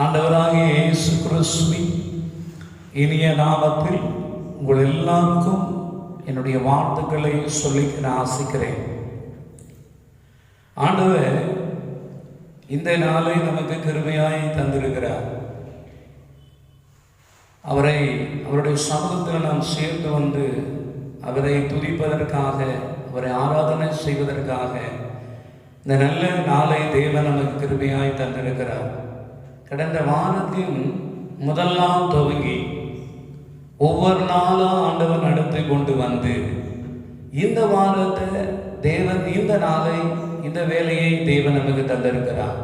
ஆண்டவராகிய இயேசு கிறிஸ்துவின் இனிய நாமத்தில் உங்கள் எல்லாருக்கும் என்னுடைய வாழ்த்துக்களை சொல்லிக்க நான் ஆசிக்கிறேன். ஆண்டவர் இந்த நாளை நமக்கு கிருபையாய் தந்திருக்கிறார். அவருடைய சமூகத்தில் நாம் சேர்ந்து வந்து அவரை துதிப்பதற்காக, அவரை ஆராதனை செய்வதற்காக இந்த நல்ல நாளை தேவன் நமக்கு கிருபையாய் தந்திருக்கிறார். கடந்த வாரத்தின் முதல் நாள் துவங்கி ஒவ்வொரு நாளும் ஆண்டவன் நடத்தி கொண்டு வந்து இந்த வாரத்தை தேவன், இந்த நாளை, இந்த வேலையை தேவன் நமக்கு தந்திருக்கிறார்.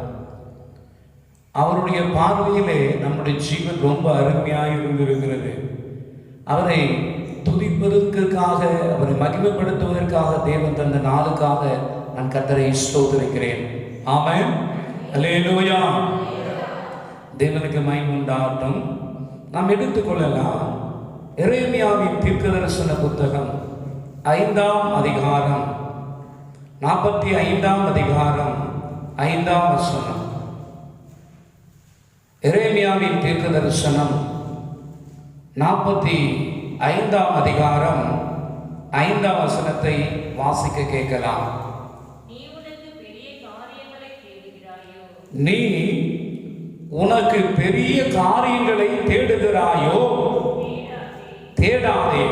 அவருடைய பார்வையிலே நம்முடைய ஜீவன் ரொம்ப அருமையாக இருந்திருக்கிறது. அவரை துதிப்பதற்காக, அவரை மகிமைப்படுத்துவதற்காக தேவன் தந்த நாளுக்காக நான் கர்த்தரை ஸ்தோத்திரிக்கிறேன். ஆமென், அல்லேலூயா. தேவனுக்கு மகிமை உண்டாகட்டும். நாம் எடுத்துக்கொள்ளலாம் எரேமியாவின் தீர்க்கதரிசன புத்தகம் 5ஆம் அதிகாரம் 45ஆம் அதிகாரம் 5ஆம் வசனம். எரேமியாவின் தீர்க்கதரிசனம் 45ஆம் அதிகாரம் 5ஆம் வசனத்தை வாசிக்க கேட்கலாம். நீ உனக்கு பெரிய காரியங்களை தேடுகிறாயோ? தேடாதே.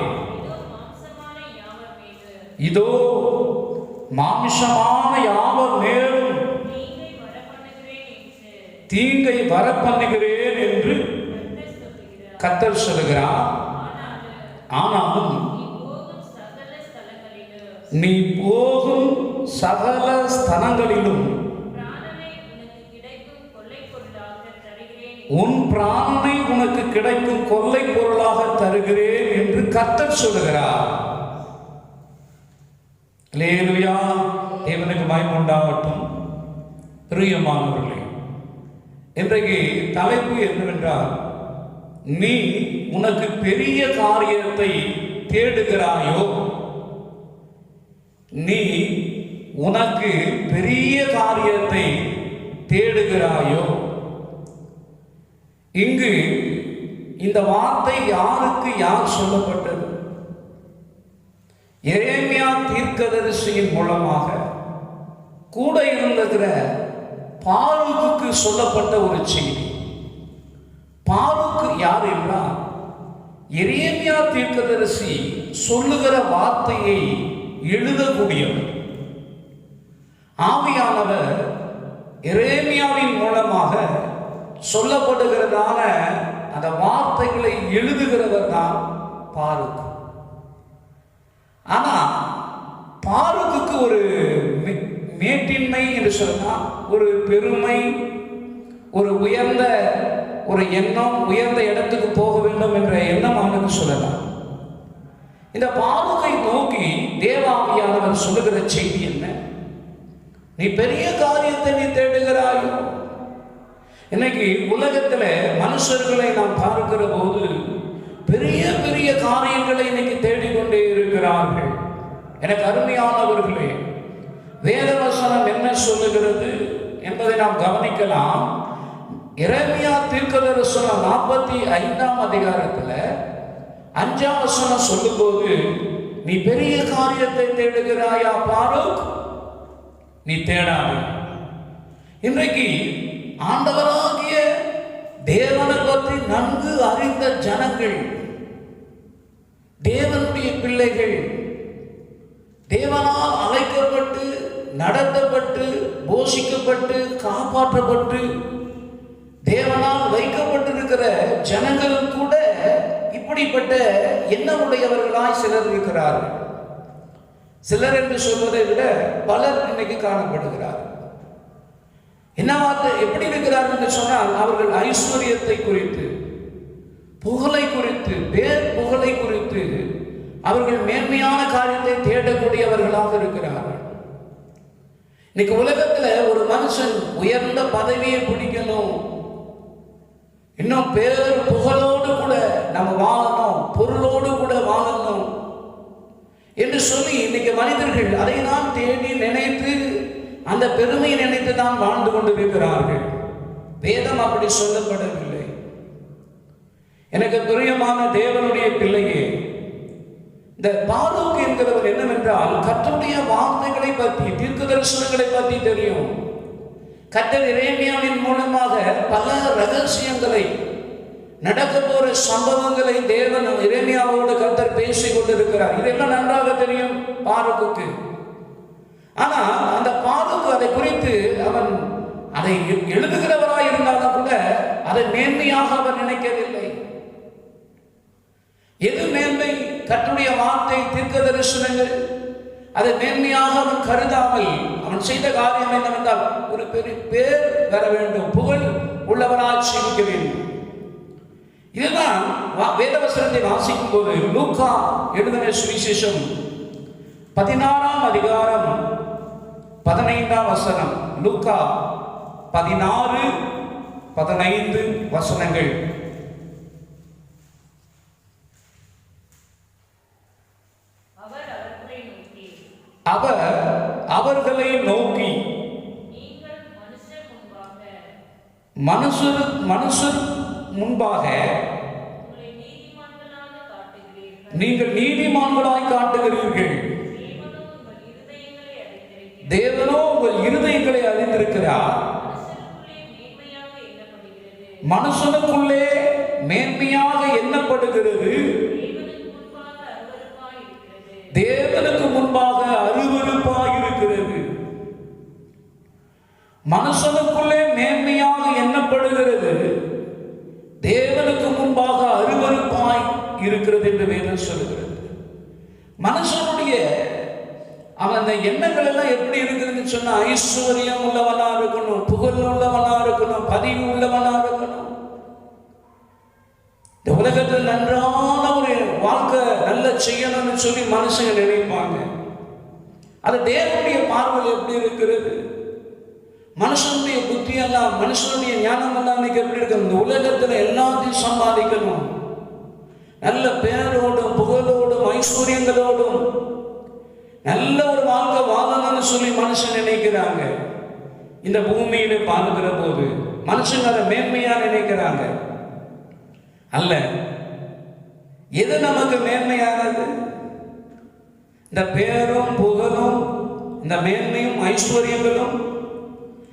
இதோ மாம்சமான யாவர் மேலும் தீங்கை வரப்பண்ணுகிறேன் என்று கர்த்தர் சொல்லுகிறார். ஆனாலும் நீ போகும் சகல ஸ்தலங்களிலும் உன் பிராணனை உனக்கு கிடைக்கும் கொள்ளை பொருளாக தருகிறேன் என்று கர்த்தர் சொல்லுகிறார். அல்லேலூயா. தேவனுக்கு மகிமை உண்டாகட்டும். பிரியமானவர்களே, இன்றைக்கு தலைப்பு என்னவென்றால், நீ உனக்கு பெரிய காரியத்தை தேடுகிறாயோ? நீ உனக்கு பெரிய காரியத்தை தேடுகிறாயோ? இங்கு இந்த வார்த்தை யாருக்கு யார் சொல்லப்பட்டது? எரேமியா தீர்க்கதரிசியின் மூலமாக கூட இருந்திருக்கிற பாரூக்குக்கு சொல்லப்பட்ட ஒரு செய்தி. பாரூக்கு யார் என்றால், எரேமியா தீர்க்கதரிசி சொல்லுகிற வார்த்தையை எழுதக்கூடியவர். ஆவியானவர் எரேமியாவின் மூலமாக சொல்லப்படுகிறதான அந்த வார்த்தைகளை எழுதுகிறவர் தான் பாரூக். ஆனா பாரூக்குக்கு ஒரு மேட்டின்மை என்று சொன்னால், ஒரு பெருமை, ஒரு உயர்ந்த ஒரு எண்ணம், உயர்ந்த இடத்துக்கு போக வேண்டும் என்ற எண்ணம் அவனுக்கு சொல்லலாம். இந்த பாரூக்கை நோக்கி தேவாவியானவர் சொல்லுகிற செய்தி என்ன? நீ பெரிய காரியத்தை நீ தேடுகிறாயோ? இன்னைக்கு உலகத்துல மனுஷர்களை நாம் பார்க்கிற போது பெரிய பெரிய காரியங்களை இன்னைக்கு தேடிக்கொண்டே இருக்கிறார்கள். எனக்கு அருமையானவர்களே, வேதவசனம் என்ன சொல்லுகிறது என்பதை நாம் கவனிக்கலாம். எரேமியா தீர்க்கதரிசனம் 45ஆம் அதிகாரத்துல 5ஆம் வசனம் சொல்லும்போது, நீ பெரிய காரியத்தை தேடுகிறாயா பாரூக்? நீ தேடாதே. இன்றைக்கு ஆண்டவராகிய தேவனை பற்றி நன்கு அறிந்த ஜனங்கள், தேவனுடைய பிள்ளைகள், தேவனால் அழைக்கப்பட்டு, நடத்தப்பட்டு, போஷிக்கப்பட்டு, காப்பாற்றப்பட்டு, தேவனால் வைக்கப்பட்டிருக்கிற ஜனங்கள் கூட இப்படிப்பட்ட எண்ணமுடையவர்களாய் சிலர் இருக்கிறார்கள். சிலர் என்று சொல்வதை விட பலர் இன்னைக்கு காணப்படுகிறார்கள். என்னவாறு எப்படி இருக்கிறார்கள் என்று சொன்னால், அவர்கள் ஐஸ்வர்யத்தை குறித்து, புகழை குறித்து, பேர் புகழை குறித்து அவர்கள் மேன்மையான காரியத்தை தேடக்கூடியவர்களாக இருக்கிறார்கள். இன்னைக்கு உலகத்துல ஒரு மனுஷன் உயர்ந்த பதவியை பிடிக்கணும், இன்னும் பேர் புகழோடு கூட நம்ம வாழணும், பொருளோடு கூட வாழணும் என்று சொல்லி இன்னைக்கு மனிதர்கள் அதை தான் தேடி நினைத்து அந்த பெருமையை நினைத்து தான் வாழ்ந்து கொண்டிருக்கிறார்கள். வேதம் அப்படி சொல்லப்படவில்லை. எனக்கு பிரியமான தேவனுடைய பிள்ளையே, இந்த பாரூக் என்கிறவர் என்னவென்றால் கர்த்தருடைய வார்த்தைகளை பற்றி, தீர்க்க தரிசனங்களை பற்றி தெரியும். கர்த்தர் எரேமியாவின் மூலமாக பல ரகசியங்களை, நடக்க போற சம்பவங்களை தேவன் எரேமியாவோடு கர்த்தர் பேசிக் கொண்டிருக்கிறார். இதெல்லாம் நன்றாக தெரியும் பாரூக்குக்கு. ஆனால் அந்த பாரூக் அதை குறித்து அவன் அதை எழுதுகிறவராய் இருந்தாலும் கூட அதை மேன்மையாக அவன் நினைக்கவில்லை. எது மேன்மை? கர்த்தருடைய வார்த்தை, தீர்க்க தரிசனங்கள், அதை மேன்மையாக அவன் கருதாமல் அவன் செய்த காரியம் என்னவென்றால் ஒரு பெரிய பேர் பெற வேண்டும், புகழ் உள்ளவராய் ஜீவிக்க வேண்டும். இதுதான் வேதவசனத்தை வாசிக்கும் போது லூக்கா எழுதின சுவிசேஷம் 16ஆம் அதிகாரம் 15ஆம் வசனம், லூக்கா 16-15 வசனங்கள். அவர் அவர்களை நோக்கி, மனுஷர் முன்பாக நீங்கள் நீதிமான்களாய் காட்டுகிறீர்கள், தேவனோ உங்கள் இருதயங்களை அறிந்திருக்கிறார். மனுஷனுக்குள்ளே மேன்மையாக எண்ணப்படுகிறது, தேவனுக்கு முன்பாக அருவருப்பாய் இருக்கிறது. மனுஷனுக்குள்ளே மேன்மையாக எண்ணப்படுகிறது, தேவனுக்கு முன்பாக அருவருப்பாய் இருக்கிறது என்று வேதம் சொல்கிறது. மனுஷனுடைய அவன் எண்ணங்கள் எல்லாம் எப்படி இருக்குதுன்னு சொன்னா, ஐஸ்வர்யம் உள்ளவனா இருக்கணும், புகழ் உள்ளவனா இருக்கணும், பதிவு உள்ளவனா இருக்கணும், இந்த உலகத்தில் நன்றான ஒரு வாழ்க்கை நல்ல செய்யணும்னு சொல்லி மனுஷங்க நினைப்பாங்க. அது தேவனுடைய பார்வையில் எப்படி இருக்கிறது? மனுஷனுடைய புத்தி எல்லாம், மனுஷனுடைய ஞானம் எல்லாம் இன்னைக்கு எப்படி இருக்கு? இந்த உலகத்துல எல்லாத்தையும் சம்பாதிக்கணும், நல்ல பேரோடும் புகழோடும் ஐஸ்வர்யங்களோடும் நல்ல ஒரு வாழ்க்கை வாழணும்னு சொல்லி மனுஷன் நினைக்கிறாங்க. இந்த பூமியில பார்க்கிற போது மனுஷங்க அதை மேன்மையா நினைக்கிறாங்க. அல்ல, எது நமக்கு மேன்மையானது? இந்த பேரும் புகழும், இந்த மேன்மையும் ஐஸ்வர்யங்களும்,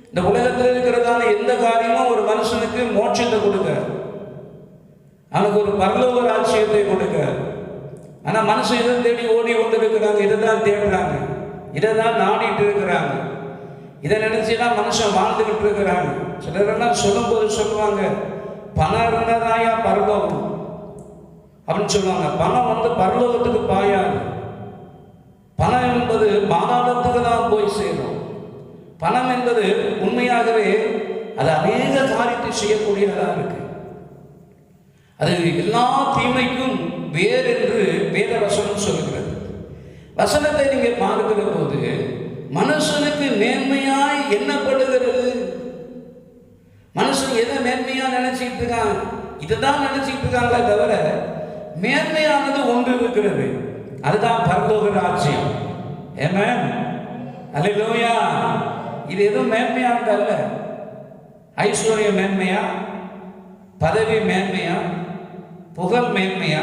இந்த உலகத்தில் இருக்கிறதான எந்த காரியமும் ஒரு மனுஷனுக்கு மோட்சத்தை கொடுக்க, அவனுக்கு ஒரு பரலோக ராஜ்யத்தை கொடுக்க. ஆனால் மனுஷன் இதை தேடி ஓடி கொண்டு இருக்கிறாங்க, இதை தான் தேடுறாங்க, இதை தான் நாடிட்டு இருக்கிறாங்க, இதை நினைச்சுதான் மனுஷன் வாழ்ந்துகிட்டு இருக்கிறாங்க. சிலரெல்லாம் சொல்லும்போது சொல்லுவாங்க, பணம் இருந்ததாயா பரலோகம் அப்படின்னு சொல்லுவாங்க. பணம் பரலோகத்துக்கு பாயாது. பணம் என்பது பாதாளத்துக்கு தான் போய் சேரும். பணம் என்பது உண்மையாகவே அது அநேக காரியத்தை செய்யக்கூடியதாக இருக்கு. அது எல்லா தீமைக்கும் வேர் என்று வேத வசனம் சொல்லுகிறது. வசனத்தை நீங்க பார்க்கிற போது மனுஷனுக்கு மேன்மையாய் எண்ணப்படுகிறது. மனுஷன் எதை மேன்மையா நினைச்சிட்டு இருக்கான்? இதைதான் நினைச்சிட்டு இருக்காங்களே தவிர மேன்மையானது ஒன்று இருக்கிறது, அதுதான் பரலோக ராஜ்யம். ஆமென், அல்லேலூயா. இது எதுவும் மேன்மையானது அல்ல. ஐஸ்வர்யம் மேன்மையா, பதவி மேன்மையா, புகழ் மேன்மையா?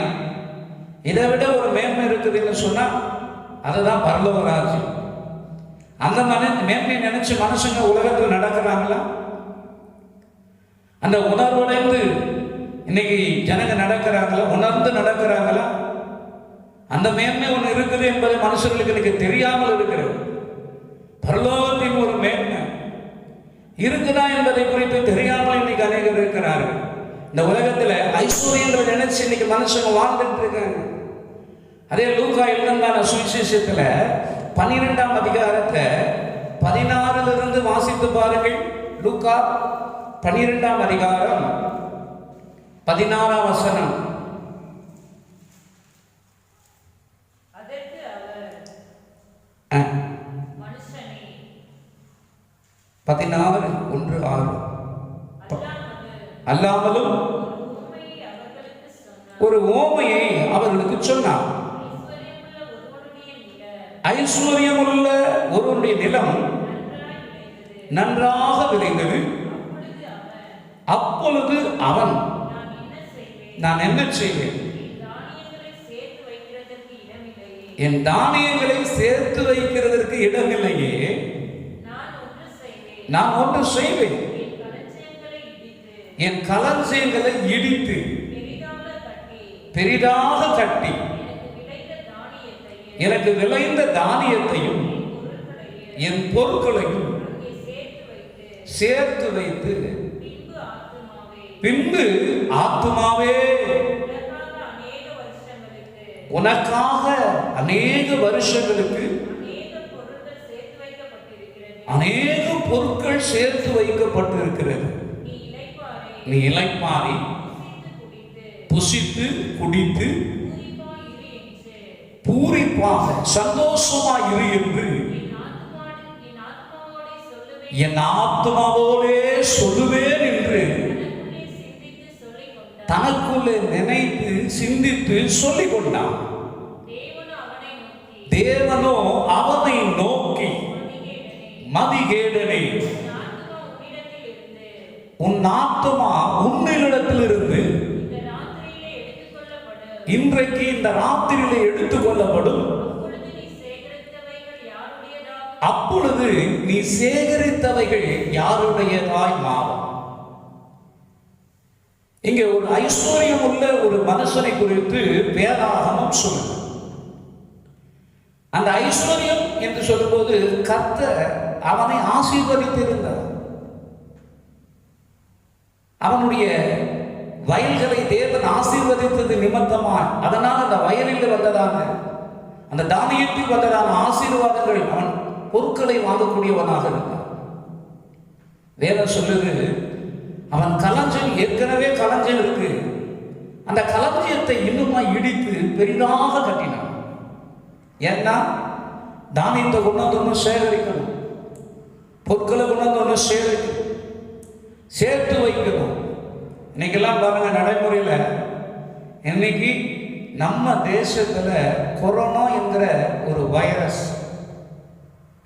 இதை விட ஒரு மேன்மை இருக்குதுன்னு சொன்னா அதுதான் பரலோக ராஜ்யம். அந்த மேன்மையை நினைச்சு மனுஷங்க உலகத்தில் நடக்கிறாங்களா? அந்த உணர்வடைந்து இன்னைக்கு ஜனங்க நடக்கிறாங்களா? உணர்ந்து நடக்கிறாங்களா? அந்த மேன்மை ஒன்று இருக்குது என்பதை மனுஷர்களுக்கு இன்னைக்கு தெரியாமல் இருக்கிறது. பரலோகத்தின் ஒரு மேன்மை இருக்குதா என்பதை குறித்து தெரியாமல் இன்னைக்கு அநேகர் இருக்கிறார்கள். இந்த உலகத்துல ஐஸ்வர்யங்களை நினைச்சு இன்னைக்கு மனுஷங்க வாழ்ந்துட்டு இருக்காங்க. அதே லூக்கா எழுதின சுவிசேஷத்துல 12ஆம் அதிகாரத்தை 16 வாசித்து பாருங்கள். லூக்கா 12ஆம் அதிகாரம் 16ஆம் வசனம். மனுஷனே 16:1-6 அல்லாமலும் ஒரு ஓமையை அவர்களுக்கு சொன்னார். ஐஸ்வர்யமுள்ள ஒருவனுடைய நிலம் நன்றாக விளைந்தது. அப்பொழுது அவன், நான் என்ன செய்வேன்? என் தானியங்களை சேர்த்து வைக்கிறதற்கு இடமில்லையே. நான் ஒன்று செய்வேன், என் களஞ்சியங்களை இடித்து பெரிதாக கட்டி எனக்கு விளைந்த தானியத்தையும் என் பொருட்களையும் சேர்த்து வைத்து, பின்பு ஆத்துமாவே உனக்காக அநேக வருஷங்களுக்கு அநேக பொருட்கள் சேர்த்து வைக்கப்பட்டிருக்கிறது. நீ இளைப்பாரி புசித்து குடித்து பூரிப்பாக சந்தோஷமாய் இரு என்று என் ஆத்மாவோடே சொல்லுவேன் என்று தனக்குள்ளே நினைத்து சிந்தித்து சொல்லிக் கொண்டான். தேவனோ அவனை நோக்கி, மதிகேடனே, உன் ஆத்துமா உன்னிடத்திலிருந்து இன்றைக்கு இந்த ராத்திரியிலே எடுத்துக் கொள்ளப்படும். அப்பொழுது நீ சேகரித்தவைகள் யாருடையதாய் மாறும். இங்கே ஒரு ஐஸ்வர்யம் உள்ள ஒரு மனுஷனை குறித்து வேதாகமம் சொல்லுது. அந்த ஐஸ்வர்யம் என்று சொல்லும்போது கர்த்தர் அவனை ஆசீர்வதித்திருந்தார். அவனுடைய வயல்களை தேவன் ஆசீர்வதித்தது நிமித்தமாய், அதனால் அந்த வயலில் வந்ததான அந்த தானியத்தில் வந்ததான ஆசீர்வாதங்கள் அவன் பொருட்களை வாங்கக்கூடியவனாக இருந்தான். வேதம் சொல்லுது, அவன் களஞ்சியம், ஏற்கனவே களஞ்சியம் இருக்கு, அந்த களஞ்சியத்தை இன்னுமா இடித்து பெரிதாக கட்டினான். ஏன்னா தானியத்தை கொண்டு வந்து சேகரிக்கணும், பொருட்களை கொண்டு வந்து ஒன்று சேகரிக்கணும், சேர்த்து வைக்கணும். இன்னைக்கெல்லாம் பாருங்க நடைமுறையில், இன்னைக்கு நம்ம தேசத்தில் கொரோனா என்கிற ஒரு வைரஸ்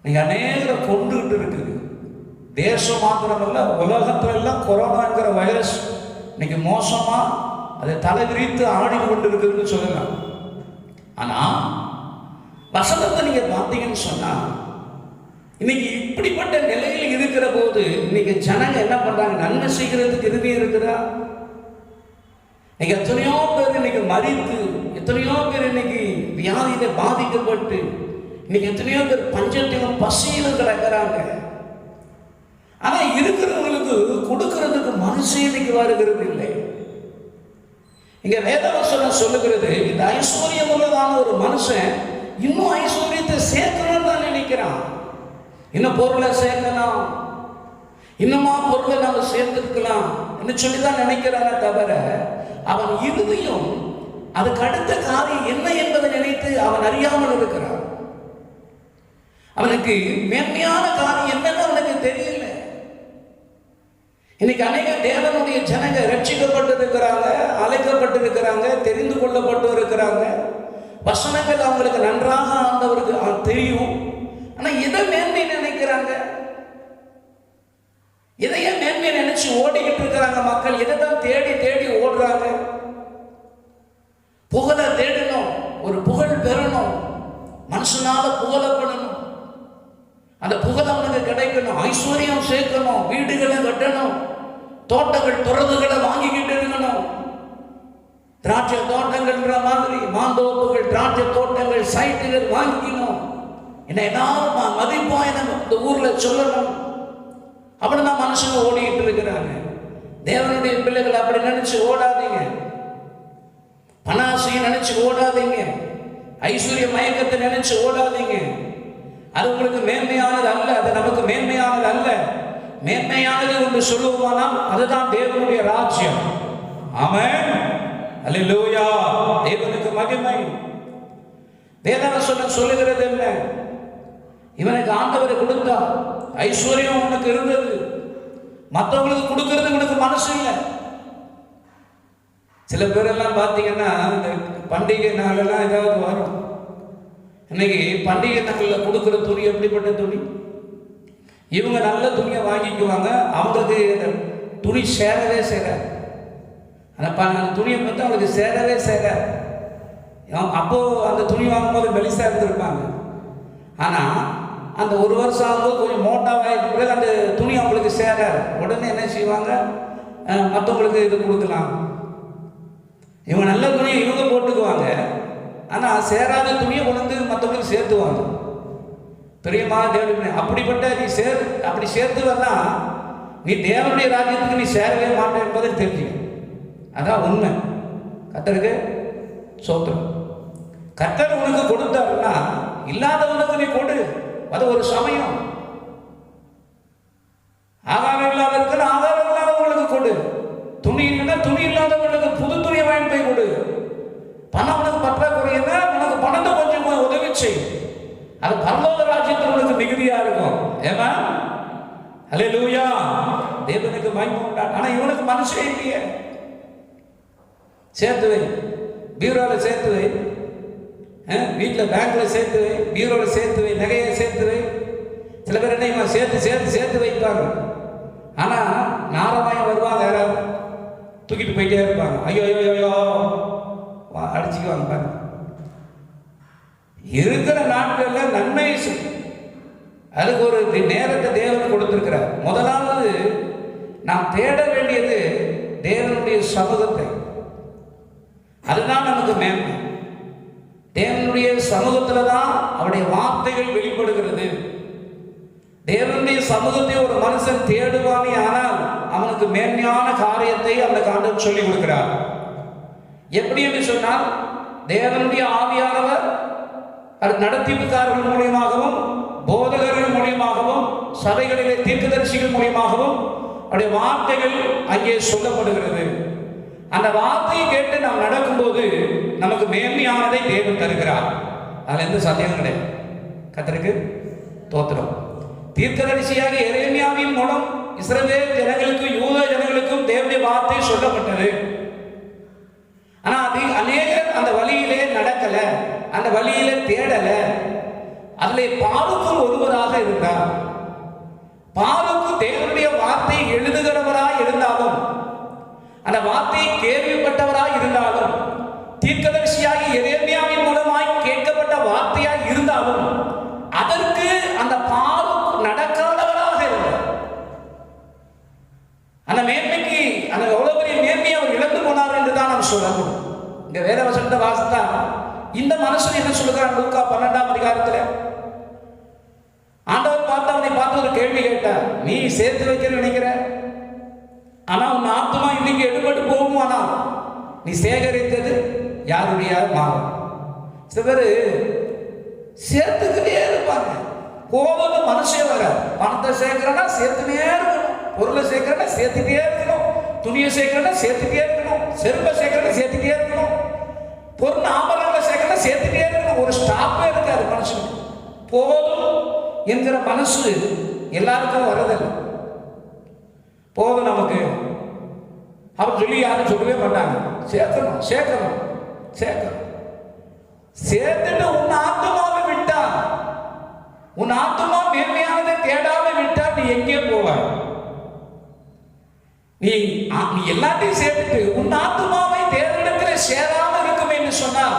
நீங்கள் அநேகரை கொண்டுகிட்டு இருக்குது. தேசம் மாத்திரமல்ல, உலகத்துல எல்லாம் கொரோனா என்கிற வைரஸ் இன்னைக்கு மோசமா அதை தலைவிரித்து ஆடி கொண்டு இருக்குதுன்னு சொல்லலாம். ஆனா வசனத்தை நீங்க பார்த்தீங்கன்னு சொன்னா, இன்னைக்கு இப்படிப்பட்ட நிலையில் இருக்கிற போது இன்னைக்கு ஜனங்க என்ன பண்றாங்க? நன்மை செய்கிறதுக்கு இறுதி இருக்குதா? இன்னைக்கு எத்தனையோ பேர் இன்னைக்கு மறித்து, எத்தனையோ பேர் இன்னைக்கு வியாதியில பாதிக்கப்பட்டு, இன்னைக்கு எத்தனையோ பேர் பஞ்சத்திலும் பசியிலும் கிடக்கிறாங்க. ஆனா இருக்கிறவங்களுக்கு கொடுக்கிறதுக்கு மனசு இன்னைக்கு வருகிறது இல்லை. இங்க வேதவசனம் சொல்லுகிறது, இந்த ஐஸ்வர்யம் உள்ளதான ஒரு மனுஷன் இன்னும் ஐஸ்வர்யத்தை சேர்க்கணும்னு தான் நினைக்கிறான். இன்னும் பொருளை சேர்க்கலாம், இன்னுமா பொருளை நம்ம சேர்த்துக்கலாம் என்று சொல்லிதான் நினைக்கிறானே தவிர, அவன் இறுதியும் அதுக்கு அடுத்த காரியம் என்ன என்பதை நினைத்து அவன் அறியாமல் இருக்கிறான். அவனுக்கு மேன்மையான காரியம் என்னன்னு அவனுக்கு தெரியல. இன்னைக்கு அநேக தேவனுடைய ஜனங்க ரட்சிக்கப்பட்டிருக்கிறாங்க, அழைக்கப்பட்டிருக்கிறாங்க, தெரிந்து கொள்ளப்பட்டு இருக்கிறாங்க. வசனங்கள் அவங்களுக்கு நன்றாக ஆண்டவருக்கு தெரியும். ஆனா எதை மேன்மை நினைக்கிறாங்க? எதையே மேன்மை நினைச்சு ஓடிக்கிட்டு இருக்கிறாங்க மக்கள். எதை தான் தேடி தேடி ஓடுறாங்க? புகழை தேடணும், ஒரு புகழ் பெறணும், மனுஷனால புகழப்படணும், அந்த புகழ் அவனுக்கு கிடைக்கணும், ஐஸ்வர்யம் சேர்க்கணும், வீடுகளை கட்டணும், தோட்டங்கள் துறவுகளை வாங்கிக்கிட்டு இருக்கணும், திராட்சை தோட்டங்கள்ன்ற மாதிரி மாந்தோப்புகள், திராட்சை தோட்டங்கள், சைட்டுகள் வாங்கிக்கணும், என்ன ஏதாவது மதிப்பா இந்த ஊர்ல சொல்லணும். அப்படிதான் மனுஷங்க ஓடிக்கிட்டு இருக்கிறாங்க. தேவனுடைய பிள்ளைகள் அப்படி நினைச்சு ஓடாதீங்க, பணாசையை நினைச்சு ஓடாதீங்க, ஐஸ்வர்ய மயக்கத்தை நினைச்சு ஓடாதீங்க. அது உங்களுக்கு மேன்மையானது அல்ல, அது நமக்கு மேன்மையானது அல்ல. மேன்மையானது என்று சொல்லுவோமானால் அதுதான் தேவனுடைய ராஜ்யம். ஆமென், அல்லேலூயா, தேவனுக்கு மகிமை. வேதவசனம் சொல்லுகிறது என்ன? இவனுக்கு ஆண்டவரை கொடுத்தா ஐஸ்வர்யம் உனக்கு இருந்தது, மற்றவங்களுக்கு கொடுக்கறது உனக்கு மனசு இல்லை. சில பேரெல்லாம் பார்த்தீங்கன்னா இந்த பண்டிகை நாளெல்லாம் ஏதாவது வரும். இன்னைக்கு பண்டிகை நாளில் கொடுக்குற துணி எப்படிப்பட்ட துணி? இவங்க நல்ல துணியை வாங்கிக்குவாங்க, அவங்களுக்கு துணி சேரவே சேராது. அந்த துணியை பார்த்து அவங்களுக்கு சேரவே சேராது. அப்போது அந்த துணி வாங்கும்போது மெலிசாக இருந்திருப்பாங்க. ஆனால் அந்த ஒரு வருஷம் ஆகும்போது கொஞ்சம் மோட்டாவாகிட்டு பிறகு அந்த துணி அவங்களுக்கு சேராது. உடனே என்ன செய்வாங்க, மற்றவங்களுக்கு இது கொடுக்கலாம். இவங்க நல்ல துணியை இவங்க போட்டுக்குவாங்க, ஆனால் சேராத துணியை கொண்டு வந்து மற்றவங்களுக்கு சேர்த்துவாங்க. பெரியம்மா தேவனுடைய அப்படிப்பட்ட நீ அப்படி சேர்த்துவன்னா நீ தேவனுடைய ராஜ்யத்துக்கு நீ சேரவே மாட்டேன் என்பதை தெரிஞ்சுக்க. அதான் உண்மை. கர்த்தருக்கு சோத்திரம். கர்த்தர் உனக்கு கொடுத்தாருன்னா இல்லாதவனுக்கு நீ கொடு. அது ஒரு சமயம். ஆகாரம் இல்லாதவருக்கு ஆகாரம் இல்லாதவங்களுக்கு கொடு. துணி இல்லைன்னா துணி இல்லாதவங்களுக்கு புது துணியை வாங்கி போய் கொடு. பணம் உனக்கு பற்றாக்குறைன்னா உனக்கு பணத்தை கொஞ்சம் உதவி செய். அது பரலோக ராஜ்யத்தில் உனக்கு மிகுதியா இருக்கும். ஏமா அல்லேலூயா, தேவனுக்கு மகிமை உண்டாகும். ஆனா இவனுக்கு மனசே இல்லையே. சேர்த்து வை, பீரோவில் சேர்த்து வை, வீட்டில் பேங்க்ல சேர்த்து வை, பீரோவில் சேர்த்து வை, நகையை சேர்த்து வை. சில பேர் என்ன சேர்த்து சேர்த்து சேர்த்து வைப்பாங்க. ஆனா நாரமாயம் வருவாங்க, யாராவது தூக்கிட்டு போயிட்டே இருப்பாங்க. ஐயோ ஐயோ ஐயோ அடிச்சுக்குவாங்க பாருங்க. இருக்கிற நாட்களில் நன்மை அதுக்கு ஒரு நேரத்தை தேவன் கொடுத்திருக்கிறார். முதலாவது நாம் தேட வேண்டியது தேவனுடைய சமூகத்தை. அதுதான் நமக்கு மேன்மை. தேவனுடைய சமூகத்தில் தான் அவருடைய வார்த்தைகள் வெளிப்படுகிறது. தேவனுடைய சமூகத்தை ஒரு மனுஷன் தேடுவானே ஆனால் அவனுக்கு மேன்மையான காரியத்தை அந்த ஆண்டவர் சொல்லிக் கொடுக்கிறார். எப்படி என்று சொன்னால், தேவனுடைய ஆவியானவர் நடத்திப்புக்காரர்கள் மூலியமாகவும் போதகர்கள் மூலியமாகவும் சபைகளிலே தீர்க்கதரிசிகள் மூலியமாகவும் அவருடைய வார்த்தைகள் அங்கே சொல்லப்படுகிறது. அந்த வார்த்தையை கேட்டு நாம் நடக்கும்போது நமக்கு மேன்மையானதை தேவன் தருகிறார். அதில் எந்த சந்தேகம் கிடையாது. கர்த்தருக்கு தோத்திரம். தீர்க்கதரிசியாக எரேமியாவின் மூலம் இஸ்ரவேல் ஜனங்களுக்கும் யூத ஜனங்களுக்கும் தேவனுடைய வார்த்தை சொல்லப்பட்டது. ஆனா அது அநேகர் அந்த வழியிலே நடக்கல, அந்த வழியிலே தேடல. அதில் பாருக்கும் ஒருவராக இருந்தார். பாருக்கு தேவனுடைய வார்த்தை எழுதுகிறவராய் இருந்தாலும், அந்த வார்த்தையை கேள்விப்பட்டவராய் இருந்தாலும், தீர்க்கதரிசியாகி எரேமியாவின் மூலமாய் கேட்கப்பட்ட வார்த்தையாய் இருந்தாலும், அதற்கு அந்த பாருக்கு நடக்காதவராக இருந்தார். அந்த மேன்மைக்கு அந்த எவ்வளவு பெரிய மேன்மையை அவர் இழந்து போனார் என்று தான் நாம் சொல்லணும். இந்த வேத வசனத்தை வாசித்தா இந்த மனுஷன் என்ன சொல்லுகிறான்? லூக்கா 12ஆம் அதிகாரத்தில் ஆண்டவர் பார்த்து அவனை பார்த்து ஒரு கேள்வி கேட்டார். நீ சேர்த்து வைக்க நினைக்கிற, ஆனா உன் ஆத்மா இன்னைக்கு எடுபட்டு போகும். ஆனால் நீ சேகரித்தது யாருடைய மாறும். சில பேர் சேர்த்துக்கிட்டே இருப்பாங்க. போவது மனுஷன் வர பணத்தை சேர்க்கிறனா சேர்த்துனே இருக்கணும், பொருளை சேர்க்கிறனா சேர்த்துட்டே இருக்கணும், துணியை சேர்க்கிறனா சேர்த்துட்டே இருக்கணும், செருப்பை சேர்க்கிறனா சேர்த்துட்டே இருக்கணும், பொருள் ஆபரணங்களை சேர்க்கிறனா சேர்த்துட்டே இருக்கணும். ஒரு ஸ்டாப்பே இருக்காது மனுஷனுக்கு. போதும் என்கிற மனசு எல்லாருக்கும் வரதில்லை. போதும் நமக்கு அவர் சொல்லி யாரும் சொல்லவே மாட்டாங்க. சேர்க்கணும் சேர்க்கணும் சேர்க்கணும். சேர்த்துட்டு உன் ஆத்மாவை விட்டா, உன் ஆத்மா மேன்மையானதை தேடாம விட்டா நீ எங்கே போவாய்? நீ எல்லாத்தையும் சேர்த்துட்டு உன் ஆத்மாவை தேர்ந்தெடுக்கிற சேராம இருக்கும் என்று சொன்னால்,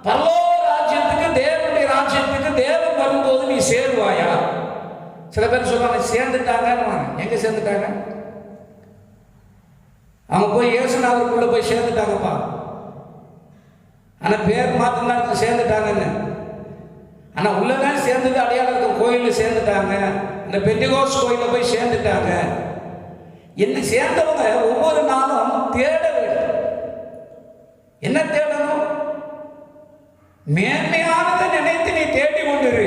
பரலோக ராஜ்யத்துக்கு தேவனுடைய ராஜ்யத்துக்கு தேவன் வரும்போது நீ சேருவாயா? சில பேர் சொல்லுவாங்க சேர்ந்துட்டாங்க. எங்க சேர்ந்துட்டாங்க? அவங்க போய் இயேசுநாதருக்குள்ள போய் சேர்ந்துட்டாங்கப்பா. ஆனா பேர் மாத்தினா சேர்ந்துட்டாங்கன்னு. ஆனா உள்ளதான் சேர்ந்தது அடையாளம் இருக்கும். கோயிலில் சேர்ந்துட்டாங்க, இந்த பெந்தெகோஸ்து கோயிலில் போய் சேர்ந்துட்டாங்க. என்ன சேர்ந்தவங்க ஒவ்வொரு நாளும் தேட வேண்டும். என்ன தேடணும்? மேன்மையானதை நினைத்து நீ தேடி கொண்டிரு.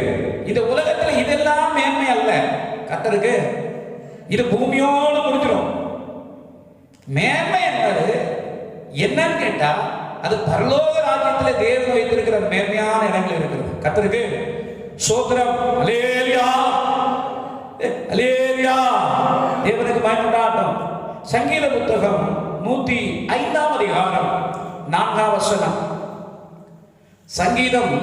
இந்த உலகத்தில் இதெல்லாம் மேன்மை அல்ல. கர்த்தருக்கு இது பூமியோடு முடிஞ்சிடும். மேன்மை என்பது என்னன்னு கேட்டா, அது பரலோக ராஜ்யத்தில் தேவன் வைத்திருக்கிற மேன்மையான இடங்கள் இருக்கிறது. கர்த்தருக்கு சோத்திரம். அல்லேலூயா அல்லேலூயா. தேவனுக்கு மகிமையுண்டாகட்டும். சங்கீத புத்தகம் 105ஆம் அதிகாரம் 4ஆம் வசனம். சங்கீதம்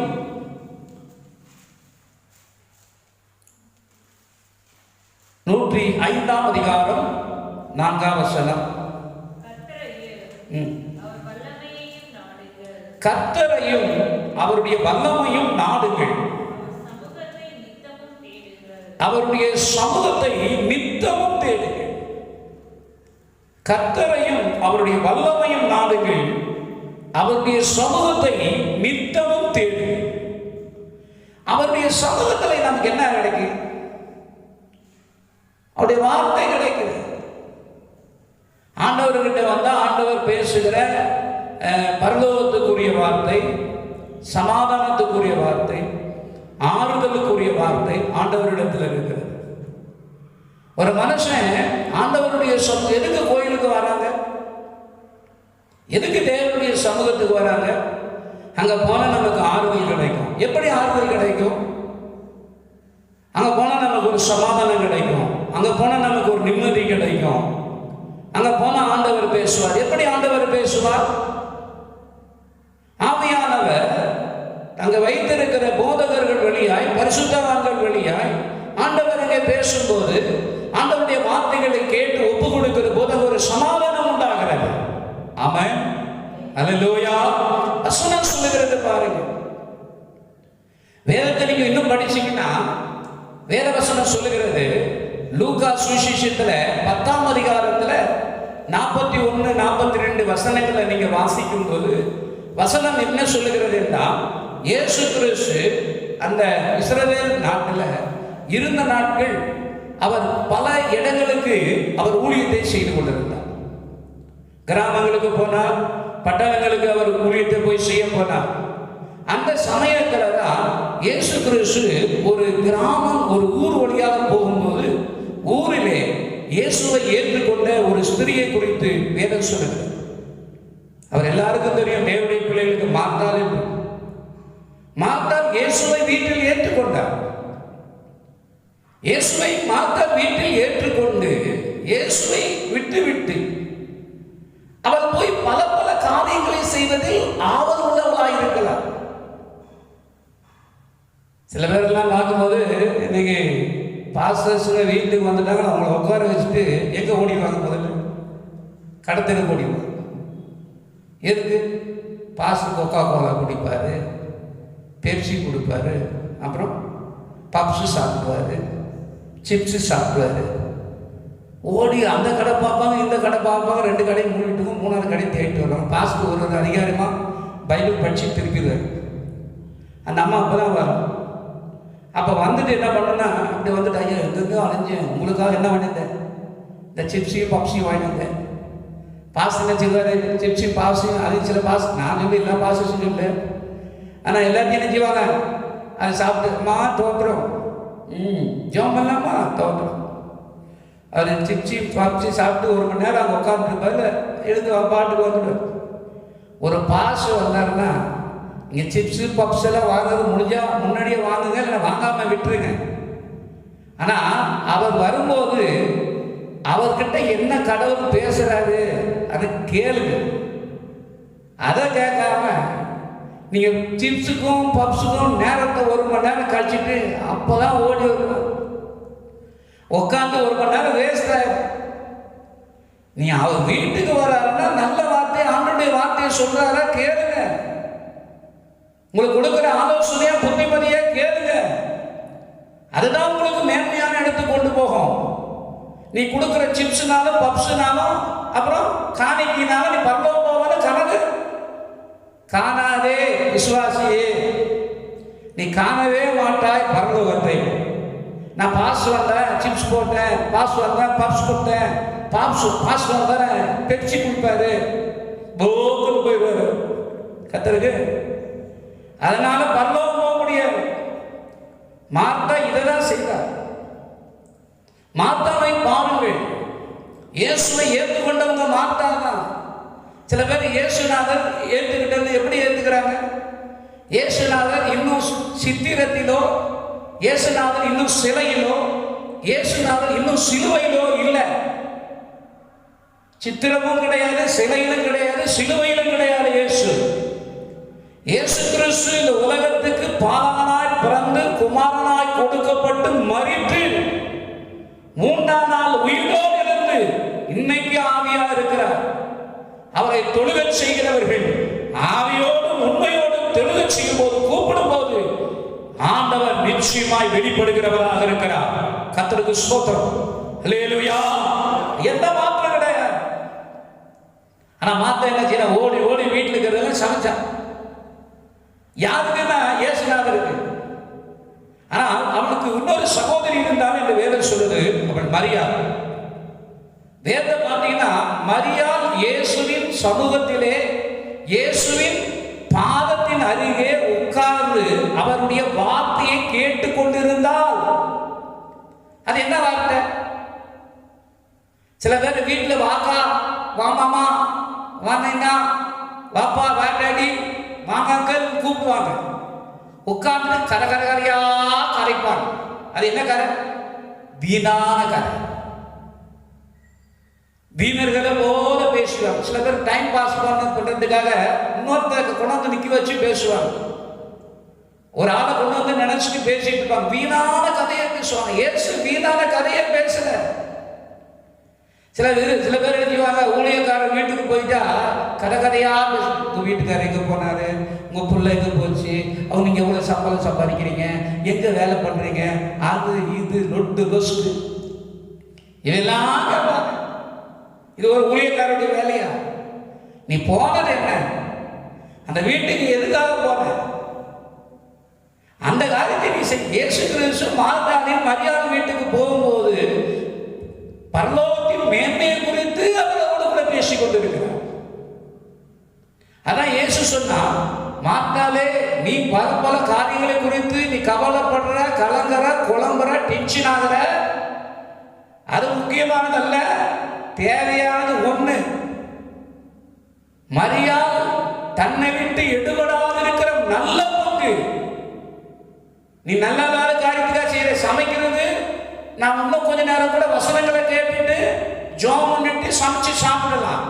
105ஆம் அதிகாரம் 4ஆம் வசனம். கர்த்தரையும் அவருடைய வல்லமையும் நாடுங்கள். அவருடைய சமூகத்தை நித்தமும் தேடுங்கள். கர்த்தரையும் அவருடைய வல்லமையும் நாடுங்கள். அவருடைய சமூகத்தை நித்தமும் தேடுங்கள். அவருடைய சமூகத்தில் நமக்கு என்ன கிடைக்கும்? அவருடைய வார்த்தை கிடைக்குது. ஆண்டவர்கிட்ட வந்தா ஆண்டவர் பேசுகிற பரலோகத்துக்குரிய வார்த்தை, சமாதானத்துக்குரிய வார்த்தை, ஆறுதலுக்குரிய வார்த்தை ஆண்டவரிடத்தில் இருக்கிறது. ஒரு மனுஷன் ஆண்டவருடைய எதுக்கு கோயிலுக்கு வராங்க? எதுக்கு தேவனுடைய சமூகத்துக்கு வராங்க? அங்க போனா நமக்கு ஆறுதல் கிடைக்கும். எப்படி ஆறுதல் கிடைக்கும்? அங்க போனா நமக்கு ஒரு சமாதானம் கிடைக்கும். அங்க போனா நமக்கு ஒரு நிம்மதி கிடைக்கும். அங்க போனா ஆண்டவர் பேசுவார். எப்படி ஆண்டவர் பேசுவார்? ஆவியானவர் அங்க வைத்திருக்கிற போதகர்கள் வழியாய், பரிசுத்தவான்கள் வழியாய் ஆண்டவர் அங்கே பேசும்போது ஆண்டவருடைய வார்த்தைகளை கேட்டு ஒப்பு கொடுக்கிற போது ஒரு சமாதானம் உண்டாகிறது. ஆமென், அல்லேலூயா. வசனம் சொல்லுகிறது பாருங்க. வேதத்தை நீங்க இன்னும் படிச்சீங்கன்னா வேத வசனம் சொல்லுகிறது. லூக்கா சுவிசேஷத்துல 10ஆம் அதிகாரத்துல 41, 42 வசனங்களை நீங்க வாசிக்கும் போது வசனம் என்ன சொல்லுகிறது என்றால், இயேசு கிறிஸ்து அந்த இஸ்ரவேல் நாட்டில் இருந்த நாட்கள் அவர் பல இடங்களுக்கு அவர் ஊழியத்தை செய்து கொண்டிருந்தார். கிராமங்களுக்கு போனார், பட்டணங்களுக்கு அவர் ஊழியத்தை போய் செய்ய போனார். அந்த சமயத்தில் தான் இயேசு கிறிஸ்து ஒரு கிராமம், ஒரு ஊர் வழியாக போகும்போது ஊரிலே இயேசுவை ஏற்றுக்கொண்ட ஒரு ஸ்திரியை குறித்து வேதம் சொல்லுகிறது. அவர் எல்லாருக்கும் தெரியும், தேவனுடைய பிள்ளைகளுக்கு மார்த்தாள் என்று. மார்த்தாள் இயேசுவை வீட்டில் ஏற்றுக்கொண்டார். இயேசுவை மார்த்தாள் வீட்டில் ஏற்றுக்கொண்டு இயேசுவை விட்டு அவர் போய் பல பல காரியங்களை செய்வதில் ஆவல் உள்ளவளாக இருக்கலாம். சில பேரெல்லாம் பார்க்கும்போது இன்னைக்கு பாஸ்டர்ஸுங்க வீட்டுக்கு வந்துட்டாங்க, அவங்கள உட்கார வச்சுட்டு எங்கே ஓடிடுவாங்க? முதல்ல கடத்தலுக்கு ஓடிடுவாங்க. எதுக்கு? பாஸ்டர் கொக்கா கோலா குடிப்பார், பெப்சி கொடுப்பாரு, அப்புறம் பப்ஸு சாப்பிடுவார், சிப்ஸு சாப்பிடுவார். ஓடி அந்த கடை பார்ப்பாங்க, இந்த கடை பார்ப்பாங்க, 2 கடையும் மூடிட்டுக்கும், 3ஆவது கடையும் தேடிட்டு வருவாங்க. பாஸ்டர் ஒரு அதிகாரமாக பைபிள் படிச்சு திருப்பிடுவார். அந்த அம்மா அப்போ தான் வரும். அப்போ வந்துட்டு என்ன பண்ணோன்னா, அப்படி வந்துட்டு, ஐயா எங்கெங்கோ அலைஞ்சேன், உங்களுக்காக என்ன வாங்கிட்டேன்? இந்த சிப்ஸையும் பப்ஸையும் வாங்கிட்டேன். பாஸ்டர் என்ன செய்வார்? சிப்ஸி பாப்ஸையும் அது சில பாஸ், நான் சொல்லி எல்லா பாஸ்டர்ஸும் சொல்லு, ஆனால் எல்லாத்தையும் என்ன செய்வாங்க? அது சாப்பிட்டுமா தோற்றுறோம், ஜோம் பண்ணலாமா தோற்றுறோம். அது சிப்ஸி பப்ஸி சாப்பிட்டு 1 மணி நேரம் அங்கே உட்காந்துருப்பாரு, எழுந்து பாட்டுக்கு வந்துடும். ஒரு பாஸ் வந்தாருன்னா, இங்கே சிப்ஸு பப்ஸ் எல்லாம் வாங்குறது முடிஞ்சா முன்னாடியே வாங்குங்க, இல்லை வாங்காமல் விட்டுருங்க. ஆனால் அவர் வரும்போது அவர்கிட்ட என்ன கடவுள் பேசுறாரு அதை கேளுங்க. அதை கேட்காம நீங்கள் சிப்ஸுக்கும் பப்ஸுக்கும் நேரத்தை 1 மணி நேரம் கழிச்சிட்டு அப்போதான் ஓடி வருவார். உட்காந்து 1 மணி நேரம் வேஸ்ட் ஆகும். நீ அவர் வீட்டுக்கு வராருன்னா நல்ல வார்த்தை, ஆண்டவருடைய வார்த்தையை சொல்றாரா கேளுங்க. உங்களுக்கு கொடுக்குற ஆலோசனையா புத்திமதியா கேளுங்க. அதுதான் உங்களுக்கு மேன்மையான இடத்துக்கு கொண்டு போகும். நீ கொடுக்குற சிப்ஸ்னாலும் பப்ஸ்னாலும் அப்புறம் காணிக்கினாலும் நீ பரலோகம் போவான கணக்கு காணாதே விசுவாசியே, நீ காணவே மாட்டாய் பரலோகத்தை. நான் பாஸ் வந்தேன், சிப்ஸ் போட்டேன், பாஸ் வந்தேன், பப்ஸ் கொடுத்தேன், பாஸ் வந்தேன், பெப்சி கொடுப்பாரு, போக்குன்னு போயிடுவாரு கத்தருக்கு. அதனால பரலோகம் போக முடியாது. மார்த்தா இதைதான் செய்தார். மார்த்தாவை பாருங்கள், இயேசுவை ஏற்றுக்கொண்டவங்க மார்த்தா தான். சில பேர் இயேசுநாதர் ஏற்றுக்கிட்டது எப்படி ஏற்றுக்கிறாங்க? இயேசுநாதர் இன்னும் சித்திரத்திலோ, இயேசுநாதர் இன்னும் சிலையிலோ, இயேசுநாதர் இன்னும் சிலுவையிலோ இல்லை. சித்திரமும் கிடையாது, சிலையிலும் கிடையாது, சிலுவையிலும் கிடையாது. இயேசு கிறிஸ்து இந்த உலகத்துக்கு பாலகனாய் பிறந்து குமாரனாய் கொடுக்கப்பட்டு மரித்து 3ஆம் நாள் உயிரோடு இருந்து இன்னைக்கு ஆவியா இருக்கிறார். அவரை தொழுகச் செய்கிறவர்கள் ஆவியோடும் உண்மையோடும் தொழுகச் செய்யும் போது, கூப்பிடும் போது ஆண்டவர் நிச்சயமாய் வெளிப்படுகிறவராக இருக்கிறார். கர்த்தருக்கு ஸ்தோத்திரம். அல்லேலூயா. எந்த மாற்றம் கிடையாது. ஆனா மாத்த என்ன செய்யற? ஓடி ஓடி வீட்டில் இருக்கிறத சமைச்சான். யாருக்குன்னா இயேசுநாதருக்கு. ஆனால் அவனுக்கு இன்னொரு சகோதரி இருந்தாலும் இந்த வேதம் சொல்லுது, அவள் மரியாள். வேதம் பார்த்தீங்கன்னா மரியாள் இயேசுவின் சமூகத்திலே இயேசுவின் பாதத்தின் அருகே உட்கார்ந்து அவருடைய வார்த்தையை கேட்டுக் கொண்டிருந்தால். அது என்ன வார்த்தை? சில பேர் வீட்டில் வாக்கா, வா மாமா, வாங்க, வாப்பா, வாடாடி, வாங்கங்கள் கூப்பிடுவாங்க. உட்கார்ந்து கரை கரை கரையா கரைப்பாங்க. அது என்ன கரை? வீணான கரை. வீணர்களை போல பேசுவாங்க. சில பேர் டைம் பாஸ் பண்றதுக்காக இன்னொருத்தருக்கு கொண்டு வந்து நிக்க வச்சு பேசுவாங்க. ஒரு ஆளை கொண்டு வந்து நினைச்சிட்டு பேசிட்டு இருப்பாங்க. வீணான கதையை பேசுவாங்க. இயேசு வீணான கதையை பேசல. சில பேர் எழுதிவாங்க, ஊழியக்காரர் வீட்டுக்கு போயிட்டா கதை கதையா பேசும். உங்க வீட்டுக்காரர் எங்க போனாரு, உங்க புள்ள எங்க போச்சு, அவங்க நீங்க எவ்வளவு சம்பளம் சம்பாதிக்கிறீங்க, எங்க வேலை பண்றீங்க, அது இது நொட்டு கொஸ்டு இதெல்லாம் கேட்பாங்க. இது ஒரு ஊழியக்காரருடைய வேலையா? நீ போனது என்ன? அந்த வீட்டுக்கு எதுக்காக போன? அந்த காரியத்தை நீ செய். இயேசு கிறிஸ்து மார்த்தாளின் மரியாள் வீட்டுக்கு போகும்போது பரலோகத்தின் மேன்மையை குறித்து அவர்களோடு கூட பேசிக் கொண்டிருக்கிறார். அதான் இயேசு சொன்னா, மார்த்தாளே, நீ பல பல காரியங்களை குறித்து நீ கவலைப்படுற, கலங்குற, குழம்புற, டென்ஷன் ஆகுற. அது முக்கியமானதல்ல, தேவையானது ஒண்ணு. மரியாள் தன்னை விட்டு எடுபடாது இருக்கிற நல்ல பங்கு. நீ நல்ல காரியத்துக்காக செய்யற சமைக்கிறது, நான் இன்னும் கொஞ்ச நேரம் கூட வசனங்களை கேட்டுட்டு ஜோம் பண்ணிட்டு சமைச்சு சாப்பிடலாம்.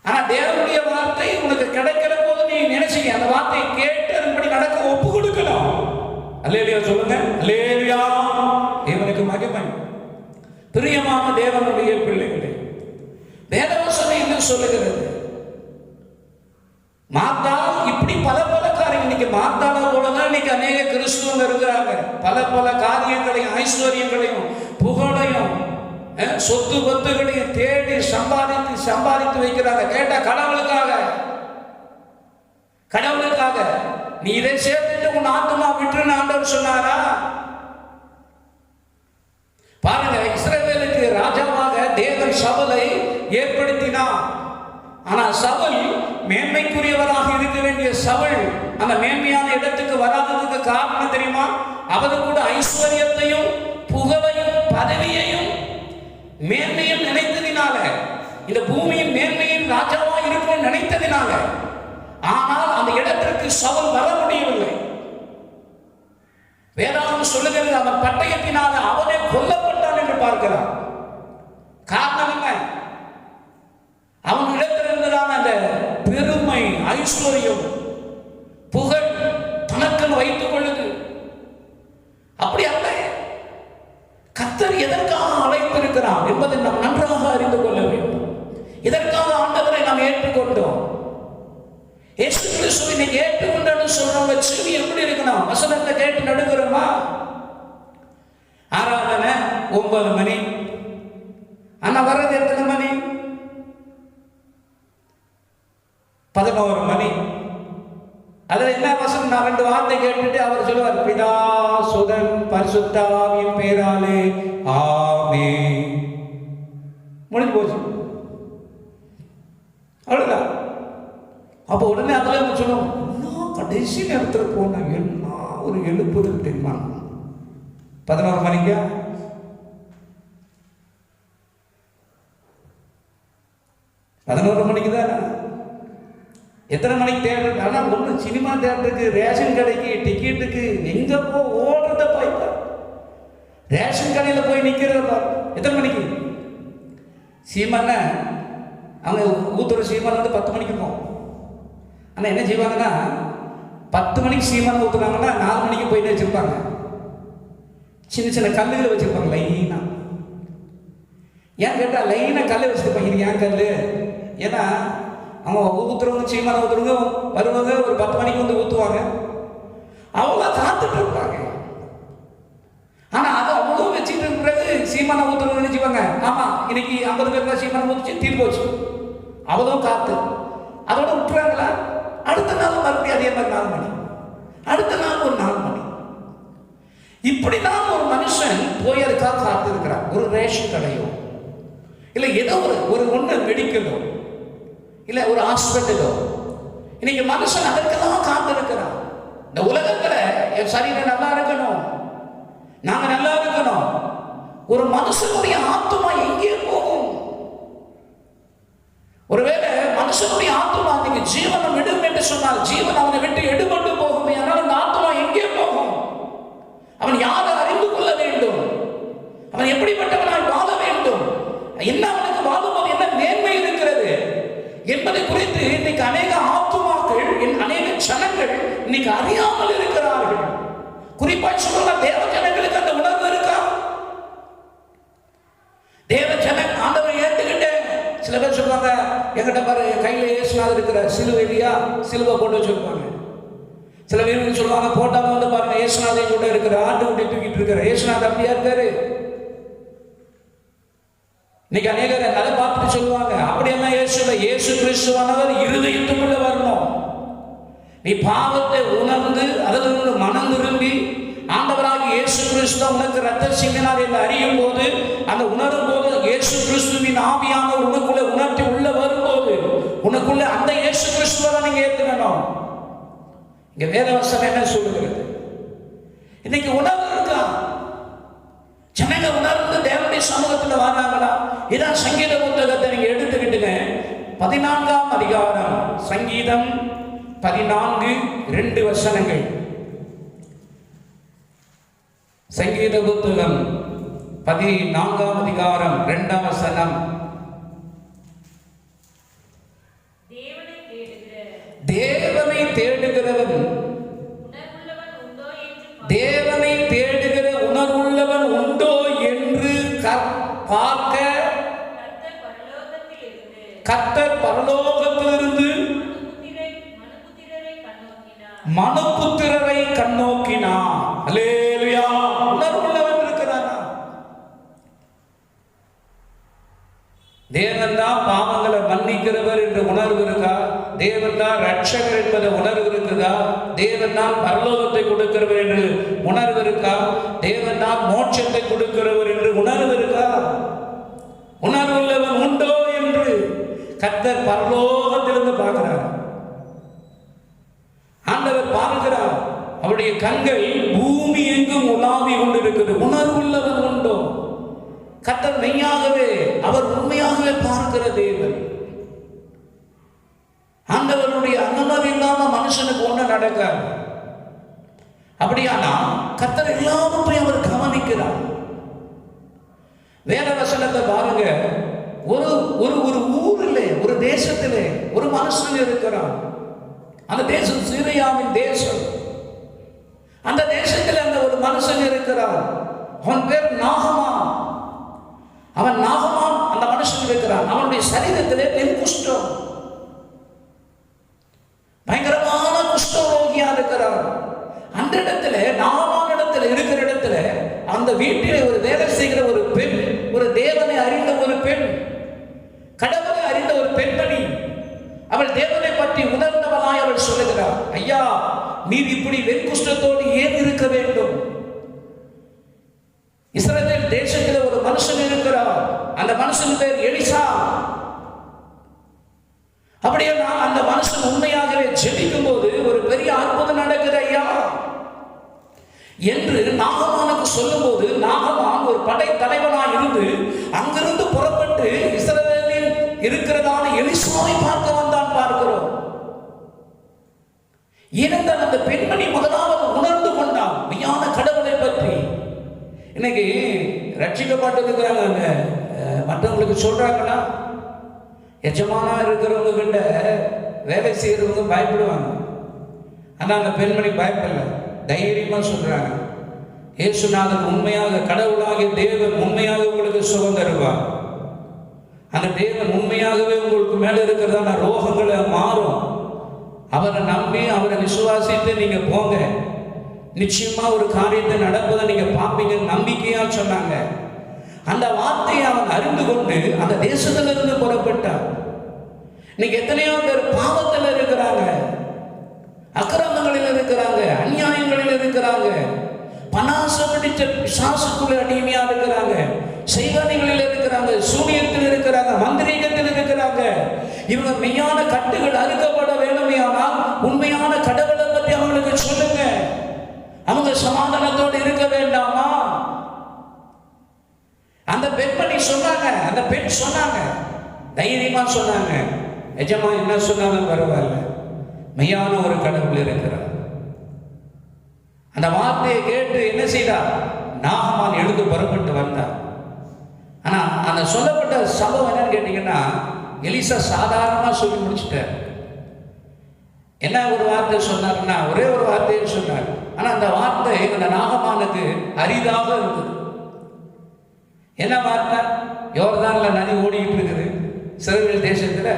ஆனா தேவனுடைய வார்த்தை உனக்கு கிடைக்கிற போது நீ நினைச்சீங்க அந்த வார்த்தையை கேட்டு அதன்படி நடக்க ஒப்பு கொடுக்கணும். அல்லேலூயா சொல்லுங்க. அல்லேலூயா. தேவனுக்கு மகிமை. பிரியமான தேவனுடைய பிள்ளைகளே, வேதவசனம் என்ன சொல்லுகிறது? மார்த்தாள் இப்படி பல பல காரியங்கள். இன்னைக்கு மார்த்தாளை போலதான் இன்னைக்கு அநேக கிறிஸ்துவங்க இருக்கிறாங்க. பல பல காரியங்களையும் ஐஸ்வர்யங்களையும் புகழையும் சொத்து பத்துகளையும் தேடி சம்பாதித்து வைக்கிறாங்க. கேட்டா கடவுளுக்காக நீ இதை சேர்த்துட்டு உன் ஆத்துமா விட்டுன்னு ஆண்டவர் சொன்னாரா? பாருங்க, இஸ்ரவேலுக்கு ராஜாவாக தேவன் சவுலை ஏற்படுத்தினார். ஆனா சவுல் மேன்மைக்குரியவராக இருக்க வேண்டிய சவுல் அந்த மேன்மையான இடத்துக்கு வராததுக்கு காரணம் தெரியுமா? அவருக்கு கூட ஐஸ்வர்யத்தையும் புகழையும் பதவியையும் மேன்மையும் நினைத்ததினால, இந்த பூமியின் மேன்மையின் ராஜாவா இருக்கும் நினைத்ததினால. ஆனால் அந்த இடத்திற்கு சவுல் வர முடியவில்லை. வேதாகம் சொல்லுகிறது, அவன் பட்டயத்தினால அவனே கொல்லப்பட்டான் என்று பார்க்கிறான். காரணம் என்ன? அவன் இடத்திலிருந்ததான அந்த பெருமை, ஐஸ்வர்யம், புகழ் தனக்கு வைத்துக் கொள்ளுது. அப்படி அல்ல. கர்த்தர் எதற்காக அழைத்திருக்கிறார் என்பதை நாம் நன்றாக அறிந்து கொள்ள வேண்டும். இதற்காக ஆண்டவரை நாம் ஏற்றுக்கொண்டோம். இயேசு கிறிஸ்துவை ஏற்றுக்கொண்டோம்னு சொல்றவங்க செவி எப்படி இருக்கணும்? வசனத்தை கேட்டு நடுகிறோமா? ஆராதனை 9 மணி. ஆனா வர்றது எத்தனை மணி? 11 மணி. அதுல என்ன வசனம்? நான் 2 வார்த்தை கேட்டுட்டு அவர் சொல்லுவார், பிதா சுதன் பரிசுத்த ஆவியின் பெயராலே ஆமென். முடிஞ்சு போச்சு. அவ்வளவுதான். அப்போ உடனே அதுல சொல்லுவோம், இன்னும் கடைசி நேரத்தில் போன என்ன ஒரு எழுப்புதல் தெரியுமா? 11 மணிக்கா? 11 மணிக்கு தான். எத்தனை மணிக்கு தேட்டருக்கு? ஆனால் ஒன்று சினிமா தேட்டருக்கு, ரேஷன் கடைக்கு, டிக்கெட்டுக்கு எங்கே போ ஓடுறத பாய்ப்பா. ரேஷன் கடையில் போய் நிற்கிறதப்பா. எத்தனை மணிக்கு? சீமான அவங்க ஊத்துற சீமான் வந்து 10 மணிக்கு போகும். ஆனால் என்ன செய்வாங்கன்னா, 10 மணிக்கு சீமான் ஊற்றுனாங்கன்னா 4 மணிக்கு போயிட்டு வச்சுருப்பாங்க. சின்ன சின்ன கல்லுகளை வச்சுருப்பாங்க லைனாக. ஏன் கேட்டால் லைனாக கல் வச்சுருப்பாங்க. இது ஏன் கல்? ஏன்னா அவங்க ஊற்றுறவங்க சீமான ஊற்றுறவங்க வருவாங்க, ஒரு 10 மணிக்கு வந்து ஊற்றுவாங்க, அவங்க காத்துட்டு இருப்பாங்க. ஆனால் அது அவ்வளோ வச்சுட்டு பிறகு சீமான ஊற்றுறவங்க நினைச்சுவாங்க, ஆமாம் இன்னைக்கு 50 பேருக்கு சீமான ஊற்றிச்சு தீர்ப்பு வச்சு அவ்வளோ காத்து அதோட விட்டுறாங்களா? அடுத்த நாள் மறுபடியும் அதே மாதிரி 4 மணி, அடுத்த நாள் ஒரு 4 மணி. இப்படிதான் ஒரு மனுஷன் போய் அதுக்காக காத்து இருக்கிறான். ஒரு ரேஷன் கடையோ இல்லை ஏதோ ஒரு ஒன்று மெடிக்கலோ இல்லை ஒரு ஹாஸ்பிட்டலோ, இன்னைக்கு மனுஷன் அதற்கெல்லாம் காத்து இருக்கிறான். இந்த உலகத்துல என் சரீரம் நல்லா இருக்கணும், நாங்க நல்லா இருக்கணும். ஒரு மனுஷனுடைய ஆத்மா எங்கே போகும்? ஒருவேளை மனுஷனுடைய ஆத்மா நீங்க ஜீவனம் விடும் என்று சொன்னால் ஜீவன் அவனை விட்டு எடுபட்டு போகுமே, ஆனால் அந்த ஆத்மா எங்கே போகும்? அவன் யாரை அறிந்து கொள்ள வேண்டும்? அவன் எப்படிப்பட்டவனாய் வாழ வேண்டும்? என்ன அவனுக்கு வாழும்போது என்ன மேன்மை இருக்கிறது என்பதை குறித்து இன்னைக்கு அநேக ஆத்துமாக்கள், அநேக ஜனங்கள் இன்னைக்கு அறியாமல் இருக்கிறார்கள். குறிப்பாக சொல்ல தேவ ஜனங்களுக்கு அந்த உணர்வு இருக்கா? தேவ ஜன ஆண்டவரை ஏற்றுக்கிட்டு சில பேர் சொல்லுவாங்க, என்கிட்ட பாரு கையில இயேசுநாதர் இருக்கிற சிலுவை இல்லையா, சிலுவை போட்டு வச்சிருப்பாங்க. சில பேர் சொல்லுவாங்க, போட்டாலும் வந்து பாருங்க இயேசுநாதர் கூட இருக்கிற ஆட்டுக்குட்டி தூக்கிட்டு இருக்கிற இயேசுநாதர் அப்படியா இருக்காரு. இன்னைக்கு அநேகர் அதை பார்த்துட்டு சொல்லுவாங்க, அப்படியெல்லாம் இயேசு கிறிஸ்துவானவர் இருதயத்துக்குள்ள வரணும். நீ பாவத்தை உணர்ந்து அதிலிருந்து மனம் திரும்பி ஆண்டவராக இயேசு கிறிஸ்து உனக்கு ரத்த சிந்தினார் என்று அறியும் போது, அந்த உணரும் போது இயேசு கிறிஸ்துவின் ஆவியானவர் உனக்குள்ள உணர்த்தி உள்ள வரும்போது உனக்குள்ள அந்த இயேசு கிறிஸ்துவை தான் நீங்க ஏற்றுக்கணும். இங்க வேதவசனம் என்ன சொல்லுகிறது? இன்னைக்கு உணர்வு இருக்கா? ஜனங்க உணர்ந்து தேவனுடைய சமூகத்தில் வராங்களா? இதான் சங்கீத புத்தகத்தை நீங்க எடுத்துக்கிட்டுங்க, 14ஆம் அதிகாரம், சங்கீதம் 14:2 வசனங்கள். சங்கீத புத்தகம் 14ஆம் அதிகாரம் 2ஆம் வசனம். தேவனை தேடுகிறவன், தேவனை தேடுகிற உணர்வுள்ளவன் உண்டோ என்று பார்க்க கர்த்தர் பரலோகத்திலிருந்து மனுபுத்திரரை கண்ணோக்கினார். அல்லேலூயா. உணர்வுள்ளவன் இருக்கிறானா? தேவன் தான் பாவங்களை மன்னிக்கிறவர் என்ற உணர்வு இருக்கா? தேவன் தான் ரட்சகர் என்பதை உணர்வு இருக்குதா? தேவன் தான் பரலோகத்தை கொடுக்கிறவர் என்று உணர்வு இருக்கா? தேவன் தான் மோட்சத்தை கொடுக்கிறவர் என்று உணர்வு இருக்கா? உணர்வுள்ளவன் உண்டோ என்று கர்த்தர் பரலோகத்திலிருந்து பார்க்கிறார். ஆண்டவர் பார்க்கிறார். அவருடைய கண்கள் பூமி எங்கும் உலாவி கொண்டிருக்கிறது. உணர்வுள்ளவன் உண்டோ? கர்த்தர் மெய்யாகவே, அவர் உண்மையாகவே பார்க்கிற தேவன். ஆண்டவருடைய அனுமதி இல்லாம மனுஷனுக்கு ஒண்ணு நடக்காது. அப்படியானா கர்த்தர் எல்லாவற்றையும் அவர் கவனிக்கிறார். வேத வசனத்தை பாருங்க. ஒரு ஒரு ஒரு ஊரிலே, ஒரு தேசத்திலே ஒரு மனுஷன் இருக்கிறான். அந்த தேசம் சீரியாவின் தேசம். அந்த தேசத்தில் அந்த ஒரு மனுஷன் இருக்கிறான். அவன் பேர் நாகமான். அவன் நாகமான் அந்த மனுஷன் இருக்கிறான். அவனுடைய சரீரத்திலே குஷ்டம், பயங்கரமான குஷ்டரோகியா இருக்கிறான். அந்த இடத்துல, நாகமான் இடத்துல இருக்கிற இடத்துல, அந்த வீட்டிலே ஒரு வேலை செய்கிற ஒரு பெண், ஒரு தேவனை அறிந்த ஒரு பெண், கடவுளை அறிந்த ஒரு பெண்மணி, அவள் தேவனை பற்றி உணர்ந்தவளாய் அவள் சொல்லுகிறார், ஐயா நீர் இப்படி வெண்குஷ்டத்தோடு ஏன் இருக்க வேண்டும்? இஸ்ரவேல் தேசத்தில் ஒரு மனுஷன் இருக்கிறார். அந்த மனுஷன் பேர் எலிசா. அப்படியே நான் அந்த மனுஷன் உண்மையாகவே ஜெபிக்கும் போது ஒரு பெரிய அற்புதம் நடக்குது ஐயா என்று நாகமானுக்கு சொல்லும் போது, நாகமான் ஒரு படை தலைவனாய் இருந்து அங்கிருந்து புறப்பட்டு இஸ்ரவேலில் இருக்கிறதான எலிசாவை பார்க்க வந்தான். பார்க்கிறோம். ஏனென்றால் அந்த பெண்மணி முதலாவது உணர்ந்து கொண்டான் மெய்யான கடவுளை பற்றி. இன்னைக்கு ரட்சிக்கப்பட்டு இருக்கிறாங்க, மற்றவங்களுக்கு சொல்றாங்கன்னா, எஜமானா இருக்கிறவங்க கிட்ட வேலை செய்யறவங்க பயப்படுவாங்க. ஆனா அந்த பெண்மணி பயப்படல, தைரியமா சொல்றாங்க, இயேசுநாதன் உண்மையாக கடவுளாகிய தேவன் உண்மையாக உங்களுக்கு சுகம் தருவார். அந்த தேவன் உண்மையாகவே உங்களுக்கு மேலே இருக்கிறதான ரோகங்களை மாறும். அவரை நம்பி அவரை விசுவாசித்து நீங்க போங்க, நிச்சயமா ஒரு காரியத்தை நடப்பதை நீங்க பார்ப்பீங்க நம்பிக்கையா சொன்னாங்க. அந்த வார்த்தையை அவன் அறிந்து கொண்டு அந்த தேசத்திலிருந்து புறப்பட்டான். இன்னைக்கு எத்தனையோ பேர் பாவத்தில் இருக்கிறாங்க, அக்கிரமங்களில் இருக்கிறாங்க, அநியாயங்களில் இருக்கிறாங்க, பனாசப்படிச்ச பிசாசுக்குள்ள அடிமையா இருக்கிறாங்க, செய்வானிகளில் இருக்கிறாங்க, சூனியத்தில் இருக்கிறாங்க, மந்திரீகத்தில் இருக்கிறாங்க. இவங்க மெய்யான கட்டுகள் அறுக்கப்பட வேண்டுமே, ஆனால் உண்மையான கடவுளை பற்றி அவங்களுக்கு சொல்லுங்க. அவங்க சமாதானத்தோடு இருக்க வேண்டாமா? அந்த பெண்மணி சொன்னாங்க, அந்த பெண் சொன்னாங்க, தைரியமா சொன்னாங்க, எஜமா என்ன சொன்னாலும் பரவாயில்ல, மெய்யான ஒரு கடவுள் இருக்கிறார். அந்த வார்த்தையை கேட்டு என்ன செய்தார்? நாகமான் எழுந்து புறப்பட்டு வந்தார். ஆனா அந்த சொல்லப்பட்ட சம்பவம் என்னன்னு கேட்டீங்கன்னா, எலிசா சாதாரணமா சொல்லி முடிச்சுட்டார். என்ன ஒரு வார்த்தை சொன்னார்னா, ஒரே ஒரு வார்த்தையை சொன்னார். ஆனா அந்த வார்த்தை அந்த நாகமானுக்கு அரிதாக இருந்தது. என்ன வார்த்தை? யோர்தான்ல நதி ஓடிக்கிட்டு இருக்குது, இஸ்ரவேல் தேசத்துல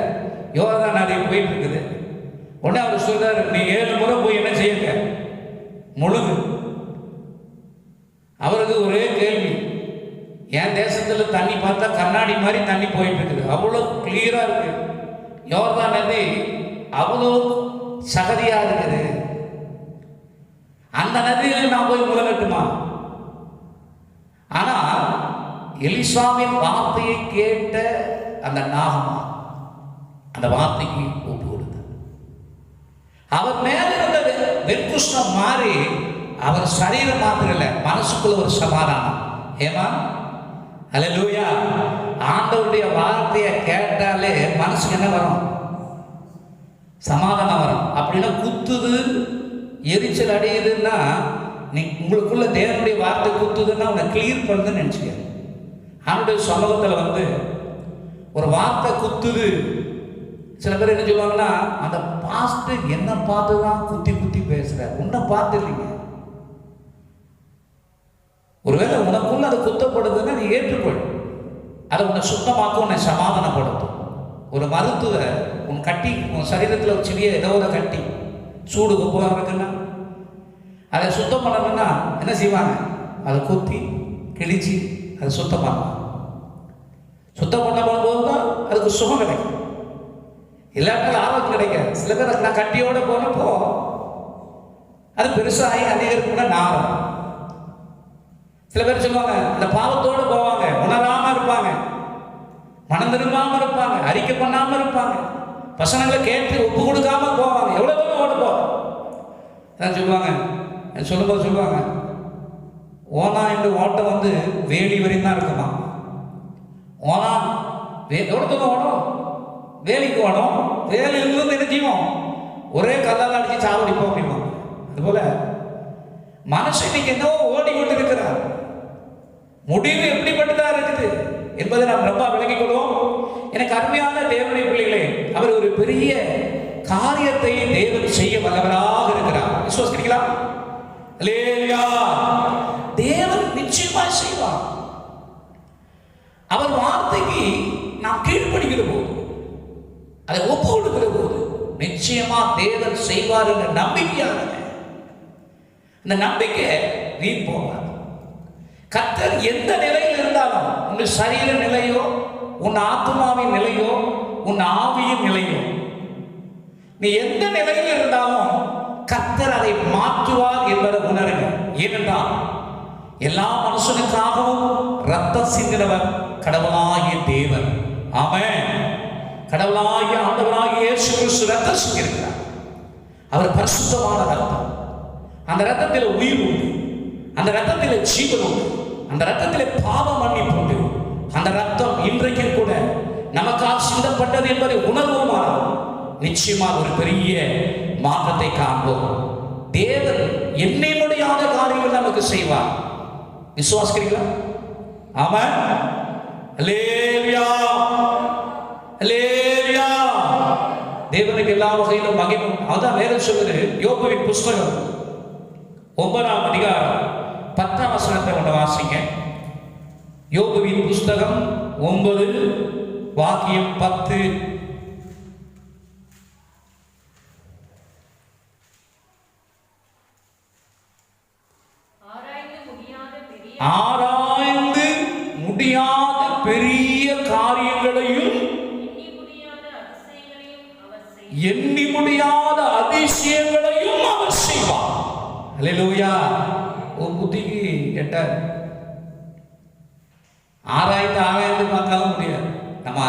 யோர்தான் நதி போயிட்டு இருக்குது. உடனே அவர் சொல்றாரு, நீ 7 முறை போய் என்ன செய்யுங்க, முழுகு. அவருக்கு ஒரே கேள்வி, என் தேசத்துல தண்ணி பார்த்தா கண்ணாடி மாதிரி தண்ணி போயிட்டு இருக்குது, அவ்வளோ கிளியரா இருக்கு. யோர்தான் நதி அவ்வளோ சகதியா இருக்குது, அந்த நதியில் நான் போய் முழுகட்டுமா? ஆனா எலிசாவின் வார்த்தையை கேட்ட அந்த நாகமா அந்த வார்த்தைக்கு ஒப்பு கொடுத்தார். அவர் மேல இருந்த வெண்குஷ்ணம் மாறி அவர் சரீரம் மாத்திரம் இல்லை, மனசுக்குள்ள ஒரு சமாதானம். ஏமா அல்லேலூயா. ஆண்டவருடைய வார்த்தையை கேட்டாலே மனசுக்கு என்ன வரும்? சமாதானம் வரும். அப்படின்னா குத்துது, எரிச்சல் அடையுதுன்னா, நீ உங்களுக்குள்ள தேவனுடைய வார்த்தை குத்துதுன்னா உன்னை கிளியர் பண்ணுதுன்னு நினைச்சுக்க. ஆண்டவருடைய சமூகத்தில் ஒரு வார்த்தை குத்துது. சில பேர் என்ன சொல்லுவாங்கன்னா, அந்த பாஸ்டர் என்ன பார்த்து தான் குத்தி குத்தி பேசுற, உன்னை பார்த்து இல்லைங்க. ஒருவேளை உனக்குள்ள அது குத்தப்படுதுன்னா நீ ஏற்றுக்கொள், அதை உன்னை சுத்தமாக்கும், உன்னை சமாதானப்படுத்தும். ஒரு மருத்துவ உன் கட்டி, உன் சரீரத்தில் ஒரு சிறிய ஏதோ ஒரு கட்டி சூடு கொப்பாக இருக்குன்னா அதை சுத்தம் பண்ணணும்னா என்ன செய்வாங்க? அதை குத்தி கிழிச்சு அதை சுத்தம் பண்ணலாம். சுத்தம் பண்ண போகும்போது தான் அதுக்கு சுகம் கிடைக்கும், இல்லாட்டால் ஆரோக்கியம் கிடைக்காது. சில பேர் நான் கட்டியோட போனப்போ அது பெருசாகி அதிகரிக்கும்னா நாரம். சில பேர் சொல்லுவாங்க, அந்த பாவத்தோடு போவாங்க, உணராம இருப்பாங்க, மனம் திரும்பாம இருப்பாங்க, அறிக்கை பண்ணாம இருப்பாங்க, வசனங்களை கேட்டு ஒப்பு கொடுக்காம போவாங்க. எவ்வளவு தூரம் ஓடு போவாங்க சொல்லுவாங்க. சொல்லும்போது சொல்லுவாங்க, ஓனா என்று ஓட்டம் வேலி வரையும் தான் இருக்குமா. ஓனா எவ்வளவு தூரம் ஓடும்? வேலிக்கு ஓடும். வேலியிலிருந்து என்ன செய்வோம்? ஒரே கல்லால் அடிச்சு சாவடிப்போம் அப்படிமா. அதுபோல மனுஷன் இன்னைக்கு என்னவோ ஓடிக்கொண்டு இருக்கிறார். முடிவு எப்படிப்பட்டதா இருக்குது என்பதை நாம் ரொம்ப விளங்கிக் கொள்வோம். எனக்கு அருமையான தேவனுடைய பிள்ளைகளே, அவர் ஒரு பெரிய காரியத்தை தேவன் செய்ய வல்லவராக இருக்கிறார். விசுவாசிக்கிறீங்களா? அல்லேலூயா. தேவன் நிச்சயமா செய்வார். அவர் வார்த்தைக்கு நாம் கீழ்ப்படுகிற போது, அதை ஒப்பு கொடுக்கிற போது நிச்சயமா தேவன் செய்வார் என்ற நம்பிக்கையாக, இந்த நம்பிக்கை வீண் போகாது. கர்த்தர் எந்த நிலையில் இருந்தாலும், உன் சரீர நிலையோ, உன் ஆத்மாவின் நிலையோ, உன் ஆவியின் நிலையோ, நீ எந்த நிலையில் இருந்தாலும் கர்த்தர் அதை மாற்றுவார் என்பதை உணருங்க. ஏனென்றால் எல்லா மனுஷனுக்காகவும் ரத்தம் சிந்தினவர் கடவுளாகிய தேவன். ஆமென். கடவுளாகிய ஆண்டவராகிய இயேசு கிறிஸ்து ரத்தம் சிந்திருக்கிறார். அவர் பரிசுத்தமான ரத்தம். அந்த ரத்தத்தில் உயிர் உண்டு, அந்த ரத்தத்தில் ஜீவன் உண்டு, அந்த ரத்தத்தில் பாவ மன்னிப்பு உண்டு. அந்த ரத்தம் இன்றைக்கு கூட நமக்காக சிந்தப்பட்டது என்பதை உணர்வோமானால் நிச்சயமாக ஒரு பெரிய மாற்றத்தை காண்போம். தேவன் எண்ணி முடியாத காரியங்கள் நமக்கு செய்வார். விசுவாசிக்கிறீங்களா? ஆமென். அல்லேலூயா, அல்லேலூயா. தேவனுக்கு எல்லா வகையிலும் மகிமை. அதான் வேதம் சொல்லுது. யோபுவின் புஸ்தகம் 9ஆம் அதிகாரம் 10ஆம் வசனத்தை கொண்டு வாசிங்க. யோபுவின் புஸ்தகம் 9 வாக்கியம் 10. ஆராய்ந்து முடியாத பெரிய காரியங்களையும் எண்ணி முடியாத அதிசயங்களையும் அவர் செய்வார். அல்லேலூயா. உன் புத்திக்கு எட்டாது. ஆராய்ந்து பார்க்கவும் முடியாது. நம்ம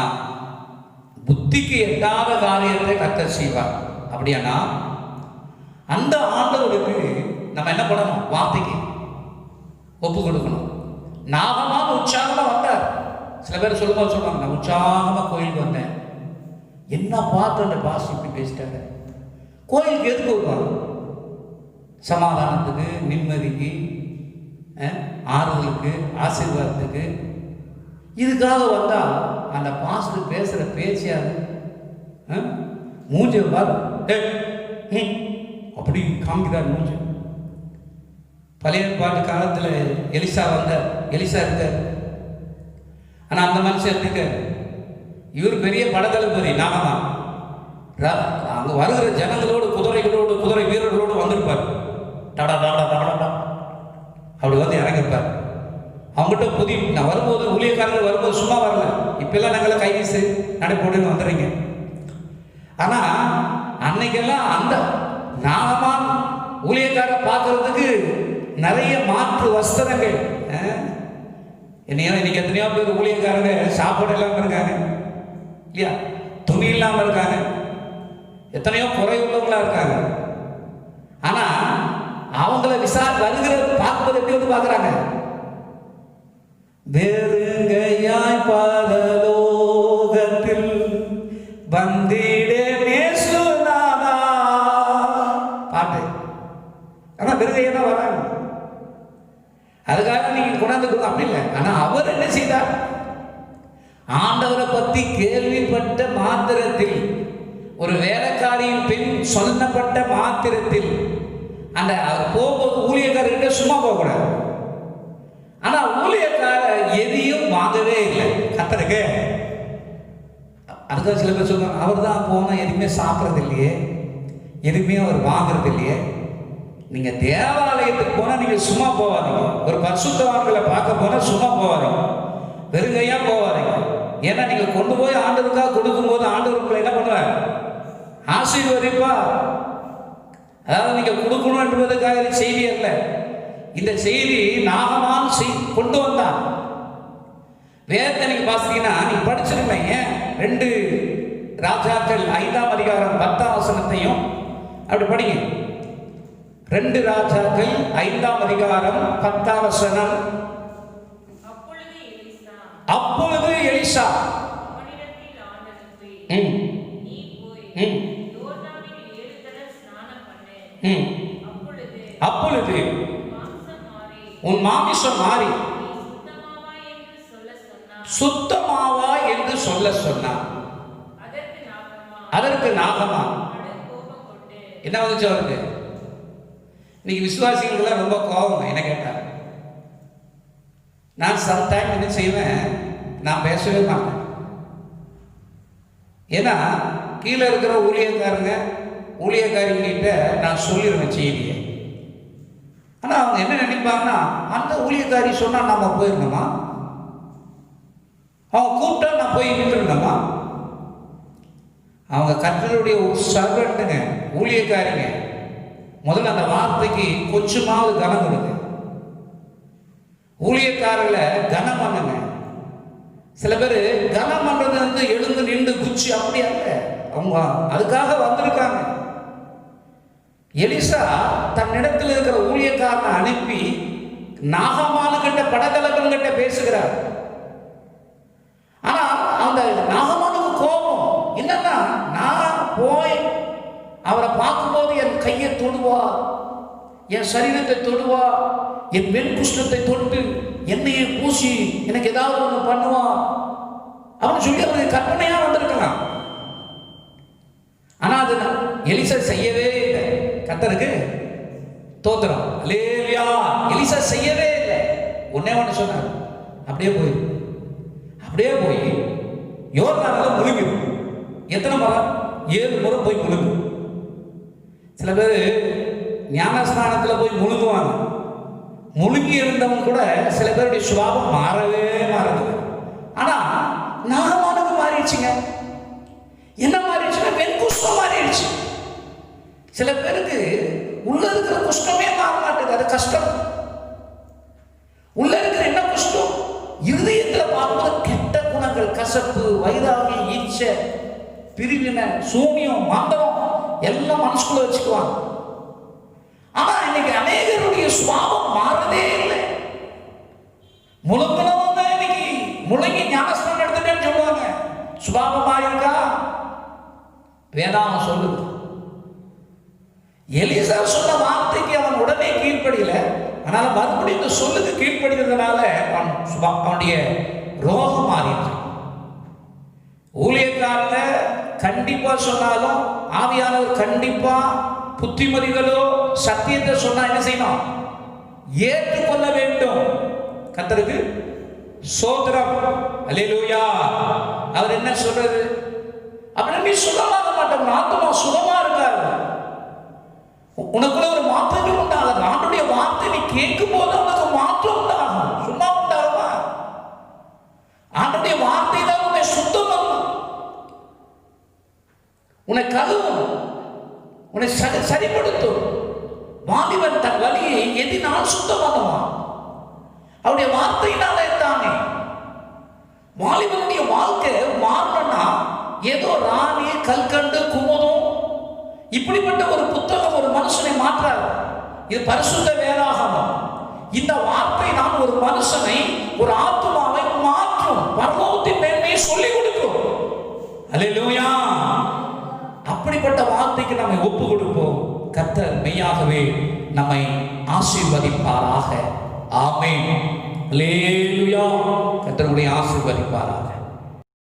புத்திக்கு எட்டாத காரியத்தை கர்த்தர் செய்வார். அப்படியானா அந்த ஆண்டவருக்கு நம்ம என்ன பண்ணணும்? வார்த்தைக்கு ஒப்பு கொடுக்கணும். நாகமாக உற்சாகமா வந்தார். சில பேர் சொல்லும்போது சொல்லுவாங்க, நான் உற்சாகமா கோயிலுக்கு வந்தேன், என்ன பார்த்து அந்த பாஸ் இப்படி பேசிட்டாங்க. கோயிலுக்கு எதுக்கு வருவாங்க? சமாதானத்துக்கு, நிம்மதிக்கு, ஆறுதலுக்கு, ஆசீர்வாதத்துக்கு. இதுக்காக வந்தா அந்த பாஸ்டர் பேசுற பேச்சியாது மூஞ்ச அப்படி காமிக்கிறார் மூஞ்சு. பழைய பாட்டு காலத்தில் எலிசா இருக்கார். ஆனால் அந்த மனுஷன் இருக்க இவர் பெரிய படதளபதி நாகமா. அங்கே வருகிற ஜனங்களோடு குதிரை வீரர்களோடு வந்திருப்பார். டடா டாடா டாடா அப்படி வந்து இறங்கிருப்பார். அவங்ககிட்ட நான் வரும்போது ஊழியக்காரர்கள் வரும்போது சும்மா வரல. இப்பெல்லாம் நாங்களாம் கை வீசு நடை போட்டுன்னு வந்துடுறீங்க. ஆனால் அன்னைக்கெல்லாம் அந்த நாகமான் ஊழியக்காரரை பார்க்கறதுக்கு நிறைய மாற்று வஸ்திரங்கள். இன்னைக்கு எத்தனையோ பேர் ஊழியக்காரங்க சாப்பாடு இல்லாமல் இருக்காங்க இல்லையா, துணி இல்லாமல் இருக்காங்க, எத்தனையோ குறை உள்ளவங்களா இருக்காங்க. ஆனா அவங்கள வருகிற பார்க்கும்போது எப்படி வந்து பார்க்குறாங்க? வெறுங்கையாய் பரலோகத்தில் வந்திடே நேசுநாதா பாட்டு. ஆனா வெறுங்கையா தான் வராங்க. அதுக்காக நீங்க கொண்டாந்து அப்படி இல்லை. ஆனா அவர் என்ன செய்தார்? ஆண்டவரை பத்தி கேள்விப்பட்ட மாத்திரத்தில், ஒரு வேலைக்காரியின் பெண் சொல்லப்பட்ட மாத்திரத்தில், அந்த போகும்போது ஊழியக்காரர்கிட்ட சும்மா போகக்கூடாது. ஆனா ஊழியக்காரர் எதையும் வாங்கவே இல்லை கர்த்தருக்கு. அதுக்காக சில பேர் சொல்லுவாங்க, அவர் தான் போனா எதுவுமே சாப்பிட்றது இல்லையே, எதுவுமே அவர் வாங்குறது இல்லையே. நீங்க தேவாலயத்துக்கு போனா நீங்க சும்மா போவாதீங்க. ஒரு பரிசுத்தவான்களை பார்க்க போனா சும்மா போவாதீங்க, வெறுங்கையா போவாதீங்க. ஏன்னா நீங்க கொண்டு போய் ஆண்டவருக்காக கொடுக்கும் போது ஆண்டவருக்குள்ள என்ன பண்ணுவார்? ஆசீர்வதிப்பா. அதாவது நீங்க கொடுக்கணும் என்பதற்காக செய்தி அல்ல. இந்த செய்தி நாகமான் கொண்டு வந்தான். வேதத்தை நீங்க பாத்தீங்கன்னா நீங்க படிச்சிருக்கீங்க. 2 ராஜாக்கள் 5ஆம் அதிகாரம் 10ஆம் வசனத்தையும் அப்படி படிங்க. 2 ராஜாக்கள் 5ஆம் அதிகாரம் 10ஆம் வசனம். அப்பொழுது எலிசா அப்பொழுது உன் மாமிசம் மாறி சுத்தமாவா என்று சொல்ல சொன்னார். அதற்கு நாகமா என்ன வந்துச்சு அவருக்கு? இன்னைக்கு விசுவாசிகளுக்கெல்லாம் ரொம்ப கோபம். என்ன கேட்டார்? நான் சம்டைம் என்ன செய்வேன், நான் பேசவே மாட்டேன். ஏன்னா கீழே இருக்கிற ஊழியக்காரிகிட்ட நான் சொல்லிடுவேன் செய்தியை. ஆனால் அவங்க என்ன நினைப்பாங்கன்னா, அந்த ஊழியக்காரி சொன்னால் நம்ம போயிருந்தோமா, அவங்க கூப்பிட்டா நான் போய் நின்றுருந்தோமா. அவங்க கர்த்தருடைய சர்வெண்ட்டுங்க, ஊழியக்காரிங்க. முதல்ல அந்த வார்த்தைக்கு கொஞ்சமாவது கனம் கொடுங்க. ஊழியக்காரர்களை கனம் பண்ணுங்க. சில பேர் கனம் பண்றது வந்து எழுந்து நின்று குச்சி அப்படி அல்ல. அவங்க அதுக்காக வந்திருக்காங்க. எலிசா தன்னிடத்தில் இருக்கிற ஊழியக்காரனை அனுப்பி நாகமான கிட்ட படகலகன் கிட்ட பேசுகிறார். ஆனா அந்த நாகமானுக்கு கோபம் என்னன்னா, நான் போய் அவரை பார்க்கும்போது என் கையை தொடுவா, என் சரீரத்தை தொடுவா, என் பெண் குஷ்டத்தை தொட்டு என்னையே பூசி எனக்கு ஏதாவது ஒன்று பண்ணுவா அவன் சொல்லி அவனுக்கு கற்பனையா வந்திருக்கலாம். ஆனா அது எலிசா செய்யவே இல்லை. கர்த்தருக்கு தோத்திரம், அல்லேலூயா. எலிசா செய்யவே இல்லை. ஒன்னே ஒன்று சொன்னார், அப்படியே போய் யோர்தானில் முழுகிடும். எத்தனை முறை? 7 முறை போய் முழுகும். சில பேர் ஞானஸ்நானத்தில் போய் முழுகுவாங்க. முழுகி இருந்தவங்க கூட சில பேருடைய சுபாவம் மாறவே மாறாது. ஆனா நாகமானது மாறிடுச்சுங்க. என்ன மாறிடுச்சுன்னா வெண்குஷ்டம் மாறிடுச்சு. சில பேருக்கு உள்ள இருக்கிற குஷ்டமே மாற மாட்டேது. அது கஷ்டம். உள்ள இருக்கிற என்ன குஷ்டம்? இருதயத்தில் பார்க்கும்போது கெட்ட குணங்கள், கசப்பு, வைராகியம், ஈச்சை, பிரிவினை, சூனியம், மந்திரம் எல்லாம் மனசுக்குள்ள வச்சுக்குவாங்க. ஆனா இன்னைக்கு அநேகருடைய சுபாவம் மாறதே இல்லை. முழுங்கினவங்க இன்னைக்கு முழுங்கி ஞானஸ்தானம் எடுத்துட்டேன்னு சொல்லுவாங்க. சுபாவமா இருக்கா? வேதாகம் சொல்லுது. எலிசா சொன்ன வார்த்தைக்கு அவன் உடனே கீழ்ப்படியல. அதனால மறுபடியும் இந்த சொல்லுக்கு கீழ்ப்படுகிறதுனால அவனுடைய ரோகம் மாறிடுச்சு. ஊழியக்காரங்க கண்டிப்பா சொன்னாலும் ஆவியானவர் கண்டிப்பா புத்திமதிகளோ சத்தியத்தை சொன்னா என்ன செய்யணும்? ஏற்றுக்கொள்ள வேண்டும். கர்த்தருக்கு ஸ்தோத்திரம். அல்லேலூயா. அவர் என்ன சொல்றது? அப்படி நீ சுகமாக மாட்டோம், ஆத்மா சுகமா இருக்காது. உனக்குள்ள ஒரு மாற்றங்கள் உண்டாகும். ஆண்டுடைய வார்த்தை நீ கேட்கும் போது உனக்கு மாற்றம் உண்டாகும். சும்மா உண்டாகுமா? ஆண்டுடைய வார்த்தை தான் உன்னை சுத்தம் பண்ணும், உன்னை கழுவும், உன்னை சரிப்படுத்தும். வாலிபன் தன் வழியை எதினால் சுத்தம் பண்ணுவான்? அவருடைய வார்த்தையினாலே தானே. வாலிபனுடைய வாழ்க்கை மாறணும்னா ஏதோ ராணி, கல்கண்டு, குமுதம் இப்படிப்பட்ட ஒரு புத்தகம் ஒரு மனுஷனை மாற்றாது. இது பரிசுத்த வேதாகமம். இந்த வார்த்தை தான் ஒரு மனுஷனை, ஒரு ஆத்துமாவை மாற்றும். பரலோகத்தின் மேன்மையை சொல்லிக் கொடுக்கும். அல்லேலூயா. அப்படிப்பட்ட வார்த்தைக்கு நம்மை ஒப்பு கொடுப்போம். கர்த்தர் மெய்யாகவே நம்மை ஆசீர்வதிப்பாராக. ஆமென். அல்லேலூயா. கர்த்தர் உங்களை ஆசீர்வதிப்பாராக.